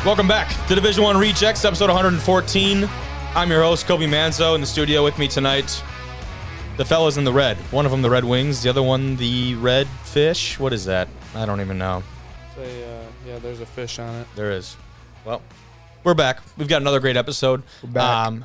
Welcome back to Division I Rejects, episode 114. I'm your host, Kobe Manzo. In the studio with me tonight, the fellas in the red. One of them, the Red Wings. The other one, the Red Fish. What is that? I don't even know. Yeah, there's a fish on it. There is. Well, we're back. We've got another great episode. We're back.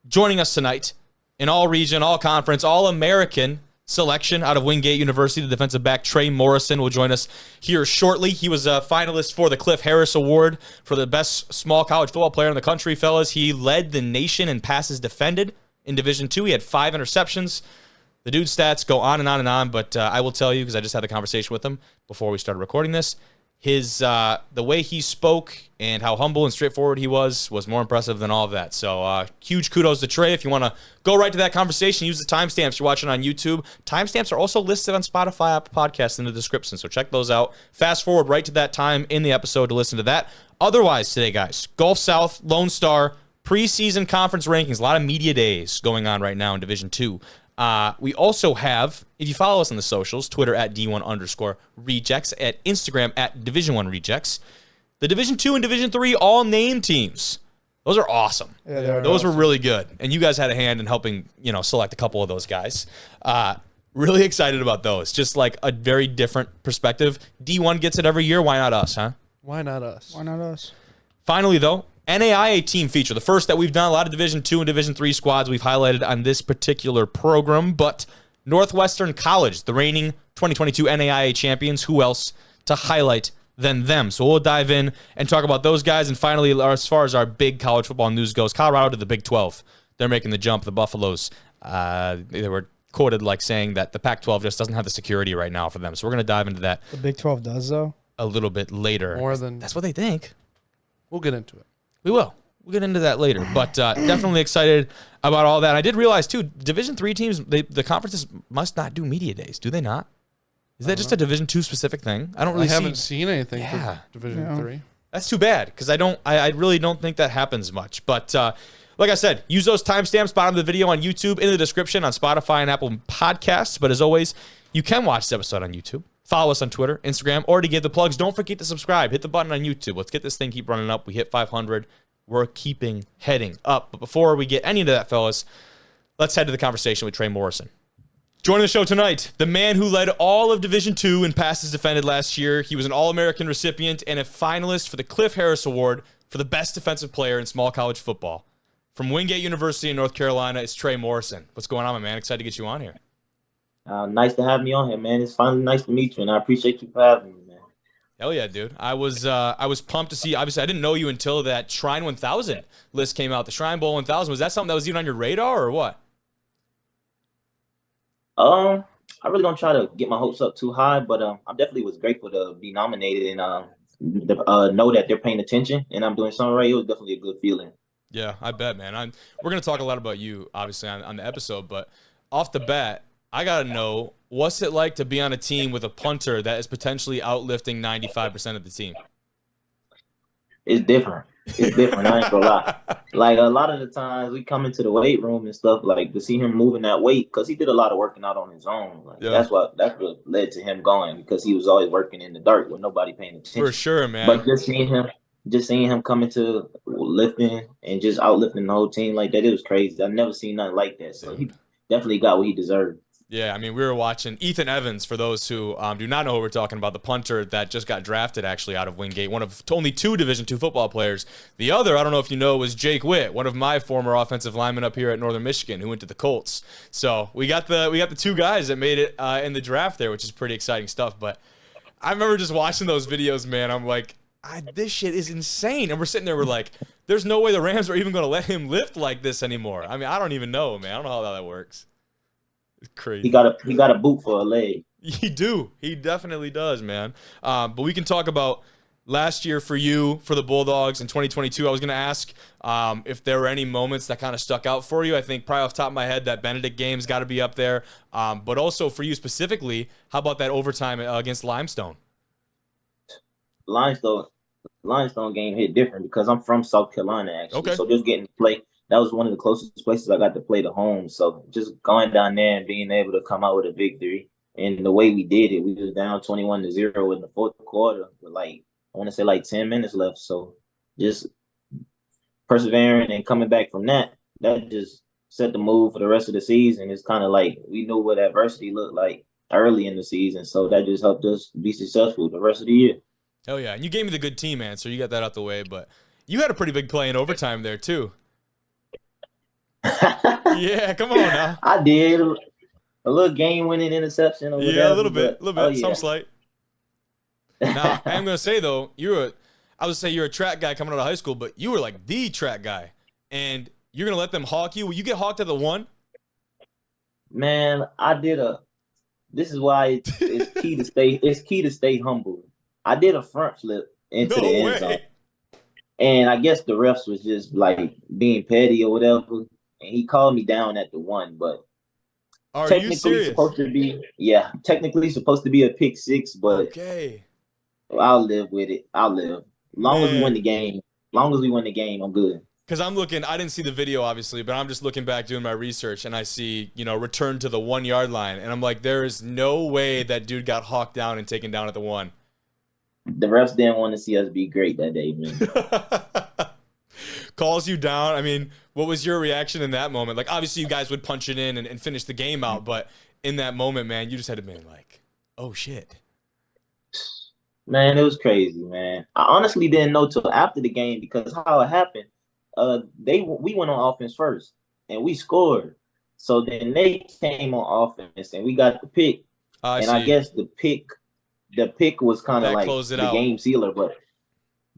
Joining us tonight, in all region, all conference, all American selection out of Wingate University, the defensive back Tre Morrison will join us here shortly. He was a finalist for the Cliff Harris Award for the best small college football player in the country, fellas. He led the nation in passes defended in Division II. He had 5 interceptions. The dude's stats go on and on and on, but I will tell you, because I just had a conversation with him before we started recording this, the way he spoke and how humble and straightforward he was more impressive than all of that. So huge kudos to Tre. If you want to go right to that conversation, use the timestamps you're watching on YouTube. Timestamps are also listed on Spotify, Apple Podcasts in the description, so check those out. Fast forward right to that time in the episode to listen to that. Otherwise today, guys, Gulf South, Lone Star, preseason conference rankings. A lot of media days going on right now in Division II. We also have, if you follow us on the socials, Twitter at D1_Rejects, at Instagram at Division I Rejects, the Division II and Division III all name teams. Those are awesome. Yeah, those were really good. And you guys had a hand in helping, select a couple of those guys. Really excited about those. Just like a very different perspective. D1 gets it every year. Why not us, huh? Why not us? Why not us? Finally, though, NAIA team feature, the first that we've done. A lot of Division II and Division III squads we've highlighted on this particular program, but Northwestern College, the reigning 2022 NAIA champions, who else to highlight than them? So we'll dive in and talk about those guys. And finally, as far as our big college football news goes, Colorado to the Big 12. They're making the jump. The Buffaloes, they were quoted like saying that the Pac-12 just doesn't have the security right now for them. So we're going to dive into that. The Big 12 does, though? A little bit later. That's what they think. We'll get into it. We will. We'll get into that later. But definitely excited about all that. I did realize, too, Division III teams, the conferences must not do media days. Do they not? Is that just a Division II specific thing? I haven't seen anything for Division III. That's too bad, because I really don't think that happens much. But like I said, use those timestamps, bottom of the video on YouTube, in the description on Spotify and Apple Podcasts. But as always, you can watch this episode on YouTube. Follow us on Twitter, Instagram, or to give the plugs, don't forget to subscribe. Hit the button on YouTube. Let's get this thing keep running up. We hit 500. We're keeping heading up. But before we get any of that, fellas, let's head to the conversation with Tre Morrison. Joining the show tonight, the man who led all of Division II in passes defended last year. He was an All-American recipient and a finalist for the Cliff Harris Award for the best defensive player in small college football. From Wingate University in North Carolina, it's Tre Morrison. What's going on, my man? Excited to get you on here. Nice to have me on here, man. It's finally nice to meet you, and I appreciate you for having me, man. Hell yeah, dude. I was pumped to see. Obviously, I didn't know you until that Shrine 1000 list came out. The Shrine Bowl 1000. Was that something that was even on your radar, or what? I really don't try to get my hopes up too high, but I definitely was grateful to be nominated and know that they're paying attention and I'm doing something right. It was definitely a good feeling. Yeah, I bet, man. We're gonna talk a lot about you, obviously, on the episode, but off the bat, I gotta know, what's it like to be on a team with a punter that is potentially outlifting 95% of the team? It's different. It's different. I ain't gonna lie. Like, a lot of the times we come into the weight room and stuff, like, to see him moving that weight, because he did a lot of working out on his own. Like, yeah. That's what led to him going, because he was always working in the dirt with nobody paying attention. For sure, man. But just seeing him come into lifting and just outlifting the whole team like that, it was crazy. I've never seen nothing like that. So he definitely got what he deserved. Yeah, I mean, we were watching Ethan Evans, for those who do not know who we're talking about, the punter that just got drafted actually out of Wingate, one of only 2 Division II football players. The other, I don't know if you know, was Jake Witt, one of my former offensive linemen up here at Northern Michigan, who went to the Colts. So we got the 2 guys that made it in the draft there, which is pretty exciting stuff. But I remember just watching those videos, man. I'm like, this shit is insane. And we're sitting there, we're like, there's no way the Rams are even going to let him lift like this anymore. I mean, I don't even know, man. I don't know how that works. It's crazy. He got a boot for a leg. He definitely does, man. But we can talk about last year for you, for the Bulldogs in 2022. I was going to ask if there were any moments that kind of stuck out for you. I think probably off the top of my head, that Benedict game's got to be up there. But also for you specifically, how about that overtime against Limestone? Limestone game hit different because I'm from South Carolina, actually. Okay. So just getting to play, that was one of the closest places I got to play to home. So just going down there and being able to come out with a victory, and the way we did it, we was down 21-0 in the fourth quarter with, like, I want to say, like 10 minutes left. So just persevering and coming back from that, that just set the mood for the rest of the season. It's kind of like we knew what adversity looked like early in the season, so that just helped us be successful the rest of the year. Oh yeah, and you gave me the good team answer. You got that out the way, but you had a pretty big play in overtime there too. Yeah, come on now. I did a little game-winning interception. Or yeah, whatever, a little bit, some slight. Now I'm gonna say though, I would say you're a track guy coming out of high school, but you were like the track guy, and you're gonna let them hawk you. Will you get hawked at the 1? Man, this is why it's key to stay. It's key to stay humble. I did a front flip into the end zone, and I guess the refs was just like being petty or whatever, and he called me down at the 1. But technically supposed to be a pick 6, but okay, I'll live with it. I'll live. Long as we win the game, I'm good. Because I didn't see the video, obviously, but I'm just looking back doing my research, and I see, return to the 1-yard line. And I'm like, there is no way that dude got hawked down and taken down at the 1. The refs didn't want to see us be great that day, man. Calls you down. I mean, what was your reaction in that moment? Like, obviously, you guys would punch it in and finish the game out, but in that moment, man, you just had to be like, oh, shit. Man, it was crazy, man. I honestly didn't know till after the game because how it happened. We went on offense first and we scored. So then they came on offense and we got the pick. I guess the pick was kind of like the game sealer, but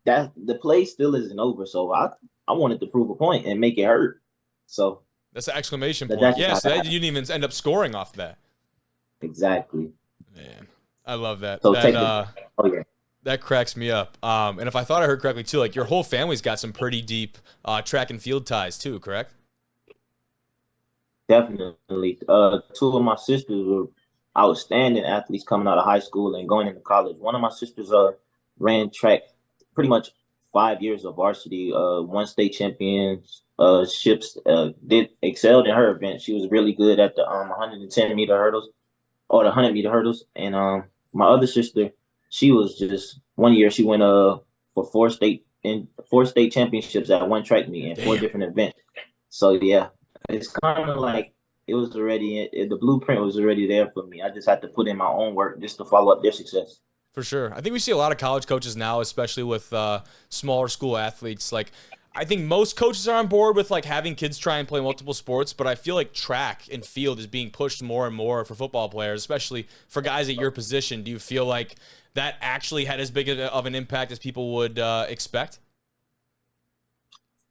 the play still isn't over. So I wanted to prove a point and make it hurt. So that's an exclamation point. Yes, you didn't even end up scoring off that. Exactly. Man, I love that. So that cracks me up. And if I thought I heard correctly too, like your whole family's got some pretty deep track and field ties too, correct? Definitely. 2 of my sisters were outstanding athletes coming out of high school and going into college. One of my sisters ran track pretty much 5 years of varsity, won state championships, excelled in her event. She was really good at the 110-meter hurdles or the 100-meter hurdles. And my other sister, she was just 1 year she went for 4 state championships at one track meet in 4 different events. So yeah, it's kind of like it was already the blueprint was already there for me. I just had to put in my own work just to follow up their success. For sure. I think we see a lot of college coaches now, especially with smaller school athletes. Like, I think most coaches are on board with like having kids try and play multiple sports, but I feel like track and field is being pushed more and more for football players, especially for guys at your position. Do you feel like that actually had as big of an impact as people would expect?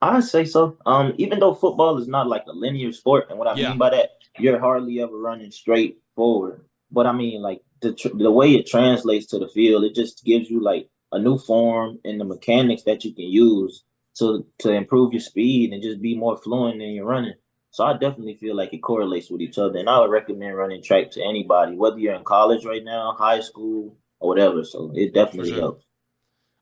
I'd say so. Even though football is not like a linear sport, and what I mean by that, you're hardly ever running straight forward. But I mean, like the way it translates to the field, it just gives you like a new form and the mechanics that you can use to improve your speed and just be more fluent in your running. So I definitely feel like it correlates with each other, and I would recommend running track to anybody, whether you're in college right now, high school, or whatever. So it definitely helps.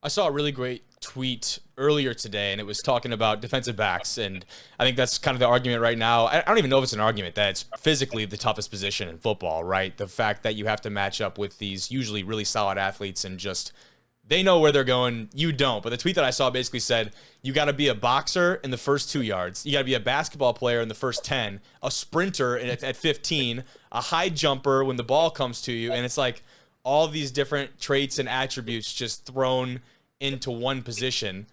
I saw a really great tweet earlier today, and it was talking about defensive backs, and I think that's kind of the argument right now. I don't even know if it's an argument that it's physically the toughest position in football, right? The fact that you have to match up with these usually really solid athletes and just they know where they're going, you don't. But the tweet that I saw basically said, you got to be a boxer in the first 2 yards. You got to be a basketball player in the first 10, a sprinter at 15, a high jumper when the ball comes to you. And it's like all these different traits and attributes just thrown into one position.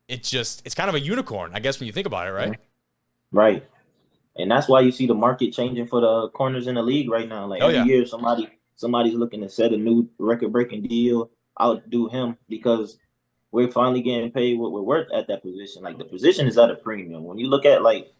It's kind of a unicorn, I guess, when you think about it, right? Right. And that's why you see the market changing for the corners in the league right now. Like every year somebody's looking to set a new record-breaking deal, outdo him, because we're finally getting paid what we're worth at that position. Like the position is at a premium. When you look at like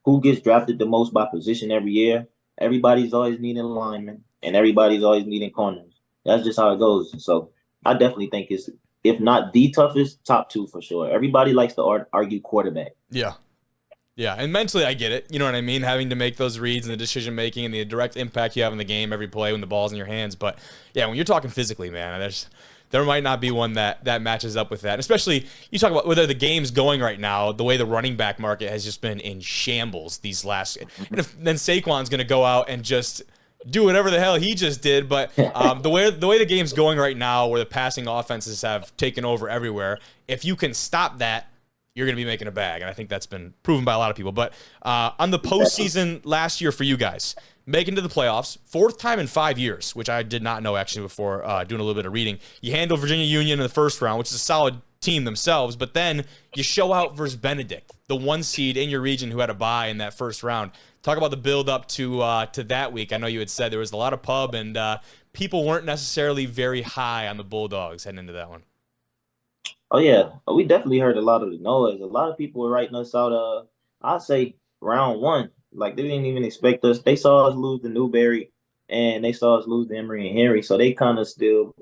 who gets drafted the most by position every year, everybody's always needing linemen and everybody's always needing corners. That's just how it goes. So I definitely think it's, if not the toughest, top 2 for sure. Everybody likes to argue quarterback. Yeah. Yeah, and mentally I get it. You know what I mean? Having to make those reads and the decision-making and the direct impact you have in the game every play when the ball's in your hands. But, yeah, when you're talking physically, man, there might not be one that matches up with that. Especially, you talk about whether the game's going right now, the way the running back market has just been in shambles these last – and then Saquon's going to go out and just – do whatever the hell he just did. But the way the game's going right now, where the passing offenses have taken over everywhere, if you can stop that, you're going to be making a bag. And I think that's been proven by a lot of people. But on the postseason last year for you guys, making to the playoffs, 4th time in 5 years, which I did not know actually before doing a little bit of reading. You handle Virginia Union in the first round, which is a solid team themselves, but then you show out versus Benedict, the 1 seed in your region who had a bye in that first round. Talk about the build up to that week. I know you had said there was a lot of pub and people weren't necessarily very high on the Bulldogs heading into that one. Oh yeah, we definitely heard a lot of the noise. A lot of people were writing us out. I'd say round 1, like they didn't even expect us. They saw us lose to Newberry, and they saw us lose to Emory and Henry, so they kind of still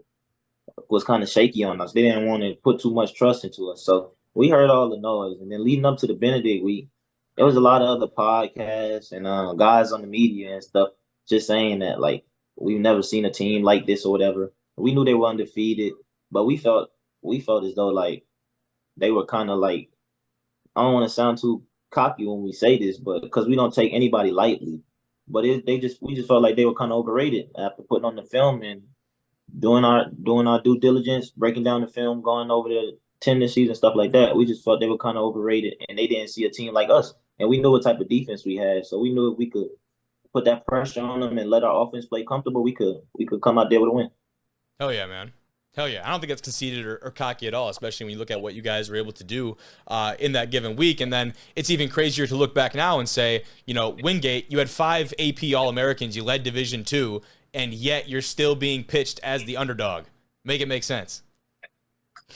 was kind of shaky on us. They didn't want to put too much trust into us. So we heard all the noise, and then leading up to the Benedict week, there was a lot of other podcasts and guys on the media and stuff just saying that like we've never seen a team like this or whatever. We knew they were undefeated, but we felt as though like they were kind of like, I don't want to sound too cocky when we say this, but because we don't take anybody lightly, but we just felt like they were kind of overrated after putting on the film and doing our due diligence, breaking down the film, going over the tendencies and stuff like that. We just felt they were kind of overrated, and they didn't see a team like us. And we knew what type of defense we had, so we knew if we could put that pressure on them and let our offense play comfortable, we could come out there with a win. Hell yeah, man. Hell yeah. I don't think it's conceited or cocky at all, especially when you look at what you guys were able to do in that given week. And then it's even crazier to look back now and say, you know, Wingate, you had 5 AP All-Americans, you led Division II, and yet you're still being pitched as the underdog. Make it make sense.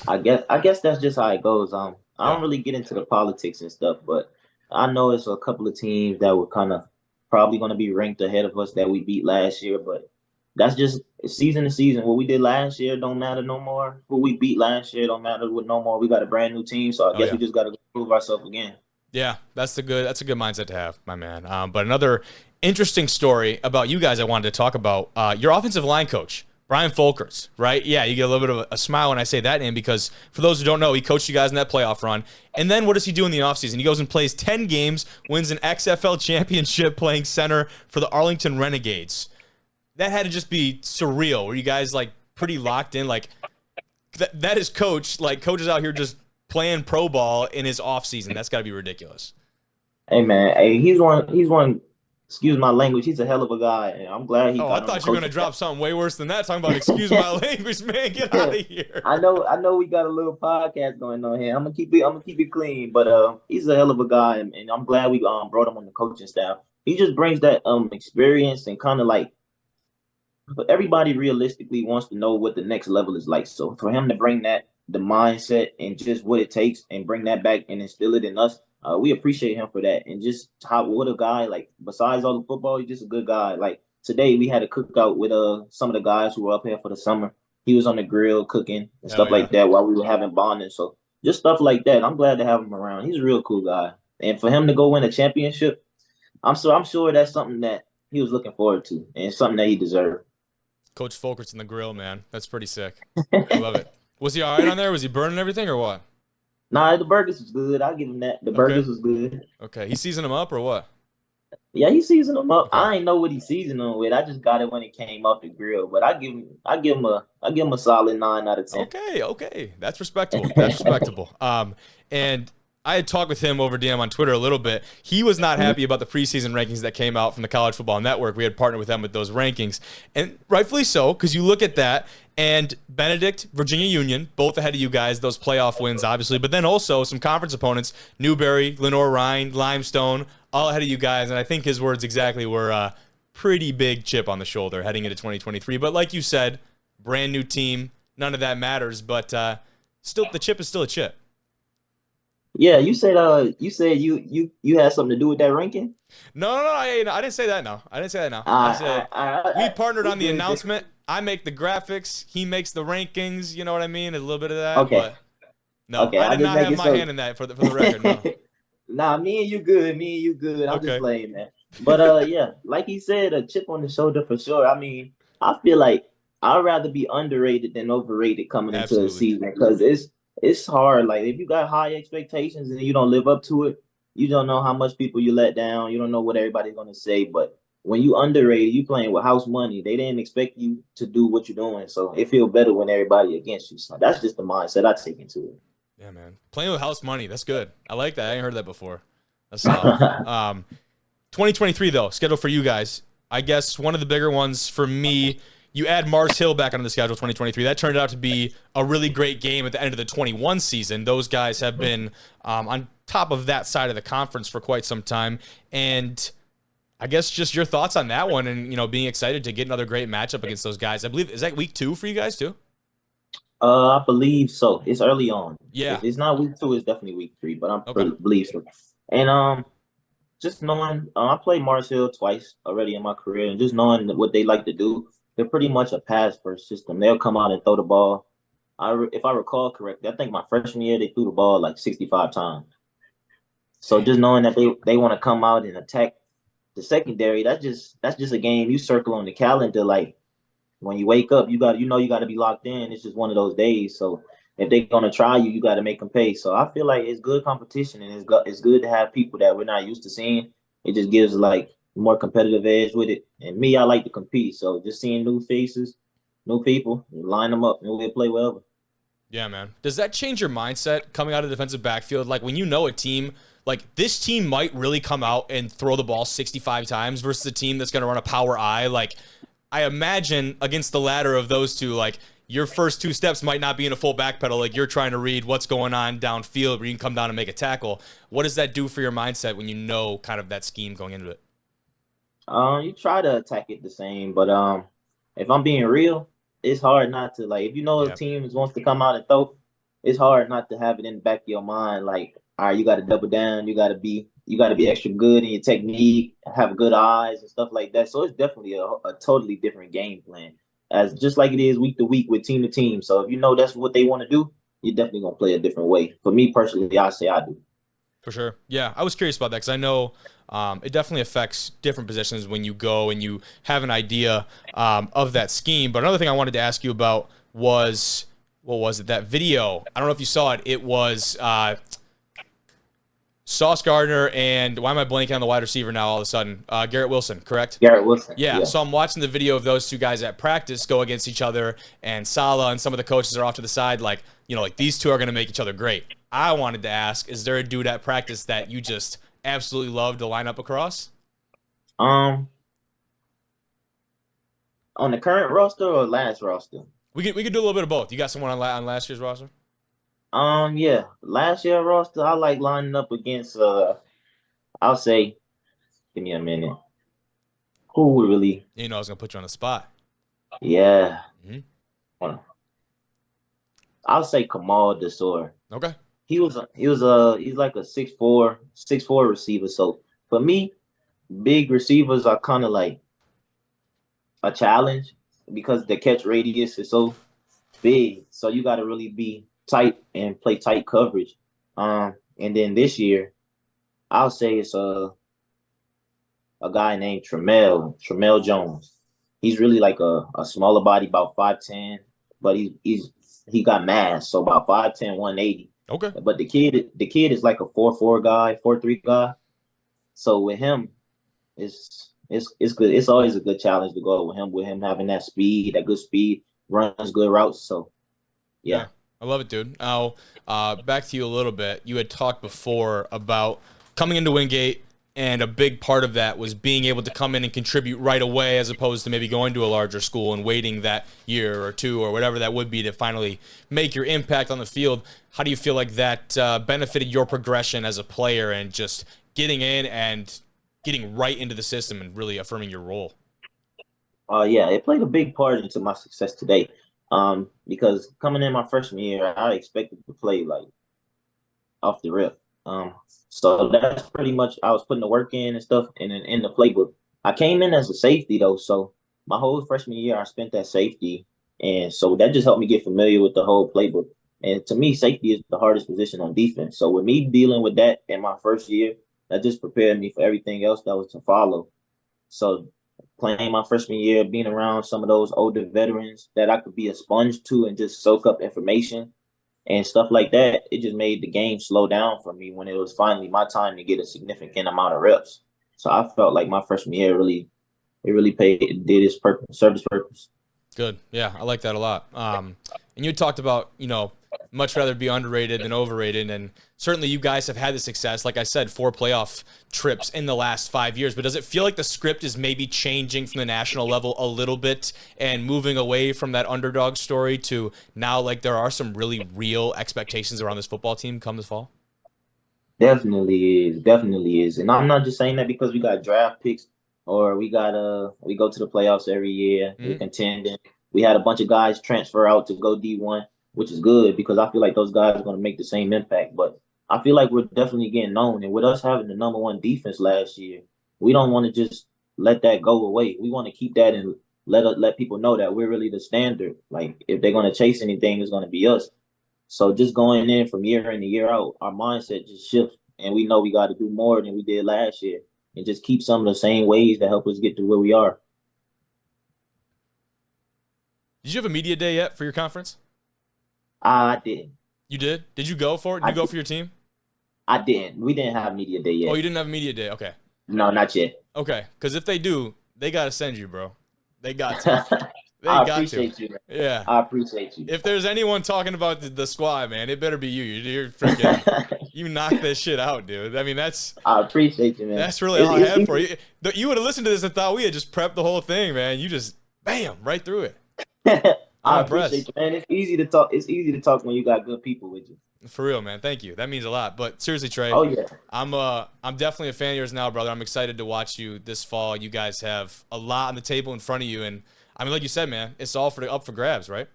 I guess that's just how it goes. I don't really get into the politics and stuff, but I know it's a couple of teams that were kind of probably going to be ranked ahead of us that we beat last year, but that's just season to season. What we did last year don't matter no more. Who we beat last year don't matter with no more. We got a brand new team, so I guess we just got to prove ourselves again. Yeah, that's a good mindset to have, my man. But another interesting story about you guys I wanted to talk about, your offensive line coach, Brian Folkers, right? Yeah, you get a little bit of a smile when I say that name because for those who don't know, he coached you guys in that playoff run. And then what does he do in the offseason? He goes and plays 10 games, wins an XFL championship playing center for the Arlington Renegades. That had to just be surreal. Were you guys like pretty locked in? Like that is coach, like coaches out here just playing pro ball in his offseason. That's got to be ridiculous. Hey man, he's one. Excuse my language. He's a hell of a guy, and I'm glad he. Oh, I thought you were gonna drop something way worse than that. Talking about excuse my language, man. Get out of here. I know. We got a little podcast going on here. I'm gonna keep it clean, but he's a hell of a guy, and I'm glad we brought him on the coaching staff. He just brings that experience and kind of like. But everybody realistically wants to know what the next level is like. So for him to bring that, the mindset and just what it takes, and bring that back and instill it in us. We appreciate him for that, and just what a guy, like, besides all the football, he's just a good guy. Like today we had a cookout with some of the guys who were up here for the summer. He was on the grill cooking and stuff like that while we were having bonding. So just stuff like that. I'm glad to have him around. He's a real cool guy. And for him to go win a championship, I'm sure that's something that he was looking forward to and something that he deserved. Coach Folkers in the grill, man. That's pretty sick. I love it. Was he all right on there? Was he burning everything or what? Nah, the burgers was good. I'll give him that. The burgers was good. Okay. He seasoned them up or what? Yeah, he seasoned them up. Okay. I ain't know what he seasoned them with. I just got it when it came off the grill. But I give him a solid 9 out of 10. Okay. That's respectable. And I had talked with him over DM on Twitter a little bit. He was not happy about the preseason rankings that came out from the College Football Network. We had partnered with them with those rankings. And rightfully so, because you look at that, and Benedict, Virginia Union, both ahead of you guys, those playoff wins, obviously, but then also some conference opponents, Newberry, Lenoir-Rhyne, Limestone, all ahead of you guys. And I think his words exactly were a pretty big chip on the shoulder heading into 2023. But like you said, brand new team, none of that matters. But still, the chip is still a chip. Yeah, you said you had something to do with that ranking? No, I didn't say that. No, I didn't say that. No, I said we partnered on the announcement. I make the graphics. He makes the rankings. You know what I mean? A little bit of that. Okay. But no, okay, I did not have my hand in that for the record. No. Nah, me and you good. I'm just playing, man. But yeah, like he said, a chip on the shoulder for sure. I mean, I feel like I'd rather be underrated than overrated coming into the season because it's hard. Like if you got high expectations and you don't live up to it, you don't know how much people you let down. You don't know what everybody's gonna say. But when you underrated, you playing with house money. They didn't expect you to do what you're doing, so it feels better when everybody against you. So that's just the mindset I take into it. Yeah, man. Playing with house money, that's good. I like that. I ain't heard that before. That's solid. 2023, though, scheduled for you guys. I guess one of the bigger ones for me, you add Mars Hill back onto the schedule 2023. That turned out to be a really great game at the end of the 21 season. Those guys have been on top of that side of the conference for quite some time. And I guess just your thoughts on that one and, being excited to get another great matchup against those guys. I believe, is that week 2 for you guys too? I believe so. It's early on. Yeah. If it's not week 2, it's definitely week 3, but I'm Okay. believe so. And just knowing, I played Mars Hill twice already in my career, and just knowing what they like to do, they're pretty much a pass-first system. They'll come out and throw the ball. If I recall correctly, I think my freshman year they threw the ball like 65 times. So just knowing that they want to come out and attack the secondary, that's just a game you circle on the calendar. Like when you wake up, you got to be locked in. It's just one of those days. So if they're gonna try you, you got to make them pay. So I feel like it's good competition, and it's good to have people that we're not used to seeing. It just gives like more competitive edge with it. And me, I like to compete. So just seeing new faces, new people, line them up, and we'll play wherever. Yeah, man. Does that change your mindset coming out of the defensive backfield? Like when you know a team, like this team might really come out and throw the ball 65 times versus a team that's going to run a power I. Like I imagine against the latter of those two, like your first 2 steps might not be in a full back pedal. Like you're trying to read what's going on downfield where you can come down and make a tackle. What does that do for your mindset when you know kind of that scheme going into it? You try to attack it the same, but if I'm being real, it's hard not to if a team wants to come out and throw, it's hard not to have it in the back of your mind. Like, all right, you got to double down. You got to be extra good in your technique, have good eyes and stuff like that. So it's definitely a totally different game plan, as just like it is week to week with team to team. So if that's what they want to do, you're definitely gonna play a different way. For me personally, I say I do. For sure. Yeah, I was curious about that because I know it definitely affects different positions when you go and you have an idea of that scheme. But another thing I wanted to ask you about was, what was it? That video. I don't know if you saw it. It was Sauce Gardner and why am I blanking on the wide receiver now all of a sudden? Garrett Wilson, correct? Garrett Wilson. Yeah, so I'm watching the video of those two guys at practice go against each other, and Salah and some of the coaches are off to the side like these two are going to make each other great. I wanted to ask, is there a dude at practice that you just absolutely love to line up across? On the current roster or last roster? We could do a little bit of both. You got someone on last year's roster? Yeah, last year roster, I like lining up against. I'll say, give me a minute. Who would really? I was gonna put you on the spot. Yeah. Mm-hmm. Hold on. I'll say Kamal Desor. Okay. He's like a 6'4" receiver. So for me, big receivers are kind of like a challenge because the catch radius is so big. So you got to really be tight and play tight coverage. And then this year, I'll say it's a guy named Tremel Jones. He's really like a smaller body, about 5'10", but he got mass, so about 5'10", 180. Okay. But the kid is like a 4'4" guy, 4'3" guy. So with him, it's good. It's always a good challenge to go with him having that speed, that good speed, runs good routes. So yeah. I love it, dude. Now, back to you a little bit. You had talked before about coming into Wingate, and a big part of that was being able to come in and contribute right away as opposed to maybe going to a larger school and waiting that year or two or whatever that would be to finally make your impact on the field. How do you feel like that benefited your progression as a player and just getting in and getting right into the system and really affirming your role? Yeah, it played a big part into my success today. Because coming in my freshman year, I expected to play like off the rip. So that's pretty much, I was putting the work in and stuff in the playbook. I came in as a safety though, so my whole freshman year I spent at safety, and so that just helped me get familiar with the whole playbook. And to me, safety is the hardest position on defense. So with me dealing with that in my first year, that just prepared me for everything else that was to follow. So playing my freshman year, being around some of those older veterans that I could be a sponge to and just soak up information and stuff like that, it just made the game slow down for me when it was finally my time to get a significant amount of reps. So I felt like my freshman year really it really did its purpose, served its purpose. Good. Yeah, I like that a lot. And you talked about, much rather be underrated than overrated. And certainly you guys have had the success, like I said, 4 playoff trips in the last 5 years. But does it feel like the script is maybe changing from the national level a little bit and moving away from that underdog story to now, like, there are some really real expectations around this football team come this fall? Definitely is. And I'm not just saying that because we got draft picks or we go to the playoffs every year. Mm-hmm. We're contending. We had a bunch of guys transfer out to go D1, which is good because I feel like those guys are going to make the same impact. But I feel like we're definitely getting known. And with us having the #1 defense last year, we don't want to just let that go away. We want to keep that and let people know that we're really the standard. Like, if they're going to chase anything, it's going to be us. So just going in from year in and year out, our mindset just shifts. And we know we got to do more than we did last year and just keep some of the same ways that help us get to where we are. Did you have a media day yet for your conference? I didn't. You did? Did you go for it? Did you go for your team? I didn't. We didn't have media day yet. Oh, you didn't have a media day? Okay. No, not yet. Okay, because if they do, they got to send you, bro. They got to. I appreciate you, man. Yeah. I appreciate you. If there's anyone talking about the squad, man, it better be you. You're freaking, you knock this shit out, dude. I mean, I appreciate you, man. That's really all I have for you. You would have listened to this and thought we had just prepped the whole thing, man. You just, bam, right through it. I appreciate you, man. It's easy to talk. It's easy to talk when you got good people with you. For real, man. Thank you. That means a lot. But seriously, Tre. Oh yeah. I'm definitely a fan of yours now, brother. I'm excited to watch you this fall. You guys have a lot on the table in front of you, and I mean, like you said, man, it's all up for grabs, right?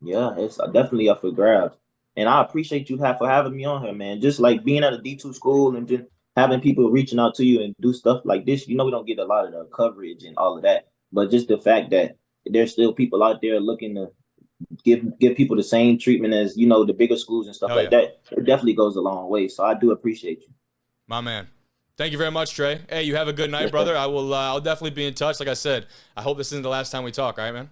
Yeah, it's definitely up for grabs. And I appreciate you for having me on here, man. Just like being at a D2 school and just having people reaching out to you and do stuff like this. We don't get a lot of the coverage and all of that. But just the fact that there's still people out there looking to give people the same treatment as, the bigger schools and stuff like that, it definitely goes a long way. So I do appreciate you. My man. Thank you very much, Tre. Hey, you have a good night, brother. I'll definitely be in touch. Like I said, I hope this isn't the last time we talk. All right, man?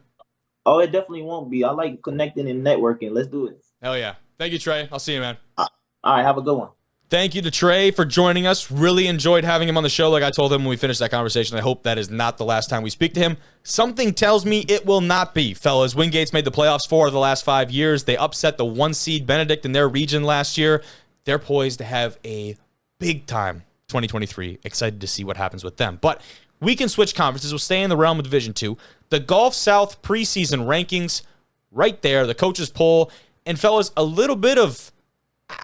Oh, it definitely won't be. I like connecting and networking. Let's do it. Hell yeah. Thank you, Tre. I'll see you, man. All right, have a good one. Thank you to Tre for joining us. Really enjoyed having him on the show. Like I told him when we finished that conversation, I hope that is not the last time we speak to him. Something tells me it will not be, fellas. Wingate's made the playoffs 4 of the last 5 years. They upset the 1 seed Benedict in their region last year. They're poised to have a big time 2023. Excited to see what happens with them. But we can switch conferences. We'll stay in the realm of Division II. The Gulf South preseason rankings right there, the coaches poll. And fellas, a little bit of,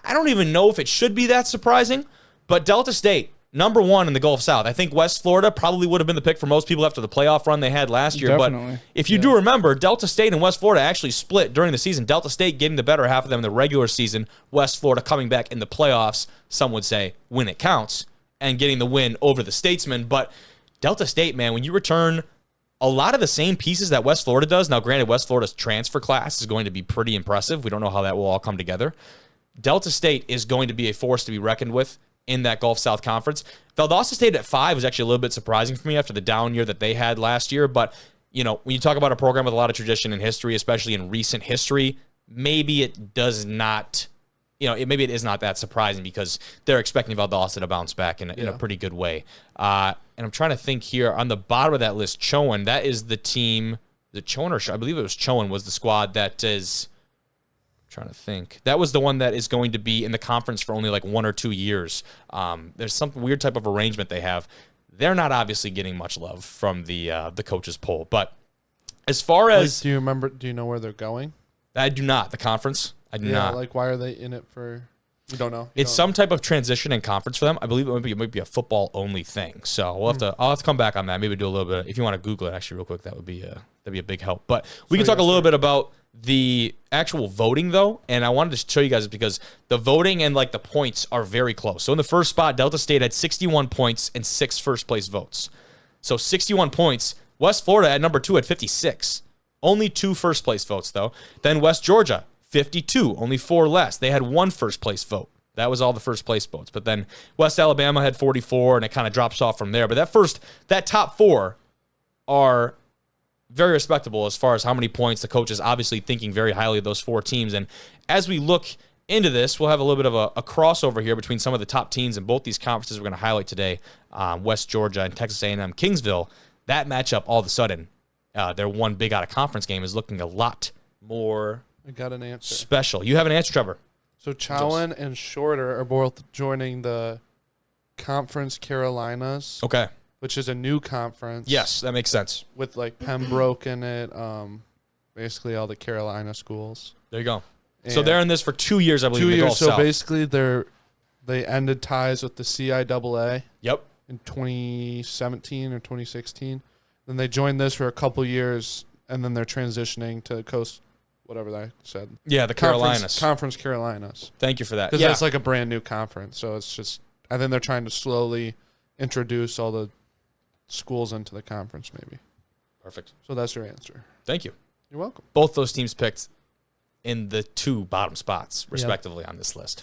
I don't even know if it should be that surprising, but Delta State, #1 in the Gulf South. I think West Florida probably would have been the pick for most people after the playoff run they had last year. Definitely. But if you do remember, Delta State and West Florida actually split during the season. Delta State getting the better half of them in the regular season. West Florida coming back in the playoffs, some would say, when it counts, and getting the win over the Statesmen. But Delta State, man, when you return a lot of the same pieces that West Florida does, now granted, West Florida's transfer class is going to be pretty impressive. We don't know how that will all come together. Delta State is going to be a force to be reckoned with in that Gulf South Conference. Valdosta State at 5 was actually a little bit surprising for me after the down year that they had last year. But, when you talk about a program with a lot of tradition and history, especially in recent history, maybe it does not, maybe it is not that surprising because they're expecting Valdosta to bounce back in a pretty good way. And I'm trying to think here on the bottom of that list, Chowan, that is the team, I believe it was Chowan was the squad that is, trying to think. That was the one that is going to be in the conference for only like 1 or 2 years. There's some weird type of arrangement they have. They're not obviously getting much love from the coaches poll. But as far as do you know where they're going? I do not. The conference? I do not. Like why are they in it for? You don't know. It's some type of transition in conference for them. I believe it might be a football only thing. So I'll have to come back on that. Maybe do a little bit. If you want to Google it actually real quick, that'd be a big help. But we can talk a little bit about the actual voting though, and I wanted to show you guys because the voting and like the points are very close. So in the first spot, Delta State had 61 points and 6 first place votes. So 61 points. West Florida at #2 had 56. Only 2 first place votes though. Then West Georgia, 52, only 4 less. They had 1 first place vote. That was all the first place votes. But then West Alabama had 44, and it kind of drops off from there. But that top 4 are very respectable as far as how many points the coach is obviously thinking very highly of those 4 teams. And as we look into this, we'll have a little bit of a crossover here between some of the top teams in both these conferences we're going to highlight today, West Georgia and Texas A&M Kingsville. that matchup, all of a sudden, their one big out-of-conference game is looking a lot more I got an answer. special. You have an answer, Trevor. So Chowan and Shorter are both joining the Conference Carolinas, Okay. which is a new conference. Yes, that makes sense. With like Pembroke in it, basically all the Carolina schools. There you go. So And they're in this for 2 years, I believe. 2 in the years. Gulf So South. basically, they ended ties with the CIAA Yep. in 2017 or 2016. Then they joined this for a couple years, and then they're transitioning to Coast, whatever they said. Yeah, the Carolinas. Conference Carolinas. Thank you for that. Because Yeah. that's like a brand new conference. So it's just, I think they're trying to slowly introduce all the schools into the conference, maybe. Perfect. So that's your answer. Thank you. You're welcome. Both those teams picked in the 2 bottom spots, respectively, on this list.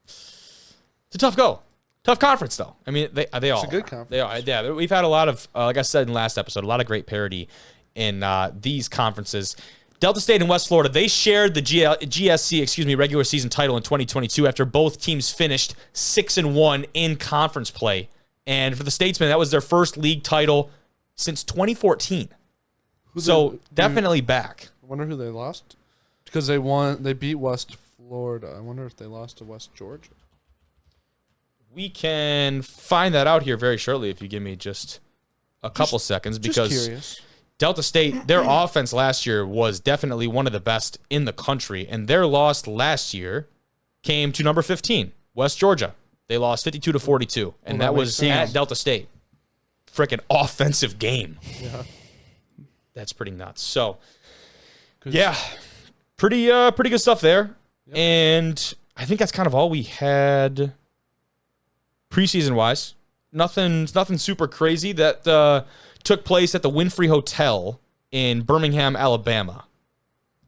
It's a tough go. Tough conference, though. I mean, they all a good are. conference. They are. Yeah, we've had a lot of, like I said in the last episode, a lot of great parity in these conferences. Delta State and West Florida, they shared the GSC, regular season title in 2022 after both teams finished 6-1 in conference play. And for the Statesmen, that was their first league title since 2014. Definitely back. I wonder who they lost. Because they beat West Florida. I wonder if they lost to West Georgia. We can find that out here very shortly if you give me just a couple seconds, because Just curious. Delta State, their offense last year was definitely one of the best in the country, and their loss last year came to number 15, West Georgia. They lost 52-42, and that was at Delta State. Freaking offensive game. Yeah. That's pretty nuts. So, yeah, pretty good stuff there. Yep. And I think that's kind of all we had preseason-wise. Nothing super crazy that took place at the Winfrey Hotel in Birmingham, Alabama.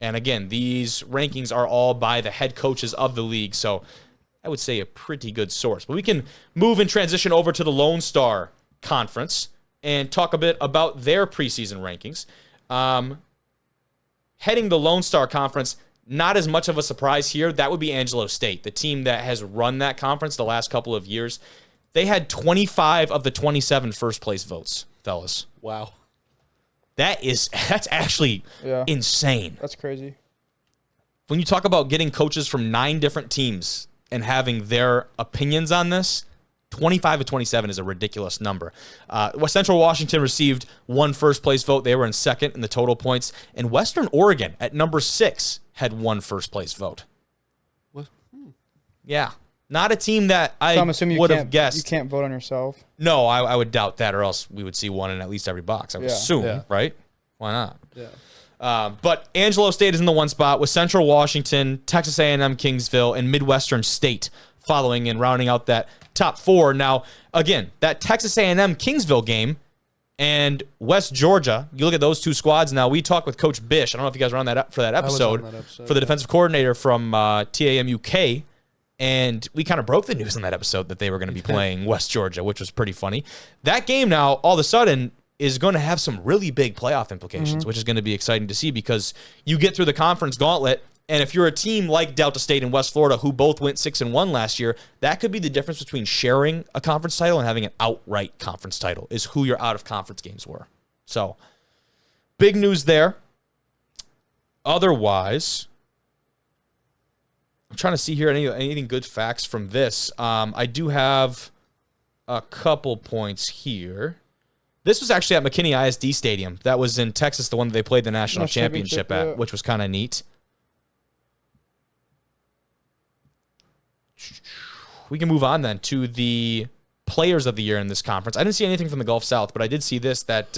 And again, these rankings are all by the head coaches of the league, so I would say a pretty good source. But we can move and transition over to the Lone Star Conference and talk a bit about their preseason rankings. Heading the Lone Star Conference, not as much of a surprise here. That would be Angelo State, the team that has run that conference the last couple of years. They had 25 of the 27 first-place votes, fellas. Wow. That's actually insane. That's crazy. When you talk about getting coaches from 9 different teams and having their opinions on this, 25 of 27 is a ridiculous number. West Central Washington received 1 first-place vote. They were in second in the total points. And Western Oregon, at number 6, had 1 first-place vote. What? Yeah. Not a team that I would have guessed. You can't vote on yourself. No, I would doubt that, or else we would see 1 in at least every box, I would assume, right? Why not? Yeah. But Angelo State is in the 1 spot with Central Washington, Texas A&M Kingsville, and Midwestern State following and rounding out that top 4. Now, again, that Texas A&M Kingsville game and West Georgia, you look at those 2 squads. Now, we talked with Coach Bish. I don't know if you guys were on that for that episode, for the defensive coordinator from TAM UK. And we kind of broke the news on that episode that they were going to be playing West Georgia, which was pretty funny. That game now, all of a sudden, is going to have some really big playoff implications, which is going to be exciting to see, because you get through the conference gauntlet, and if you're a team like Delta State and West Florida, who both went 6-1 last year, that could be the difference between sharing a conference title and having an outright conference title, is who your out-of-conference games were. So, big news there. Otherwise, I'm trying to see here anything good facts from this. I do have a couple points here. This was actually at McKinney ISD Stadium. That was in Texas, the one that they played the national championship at, which was kind of neat. We can move on then to the players of the year in this conference. I didn't see anything from the Gulf South, but I did see this, that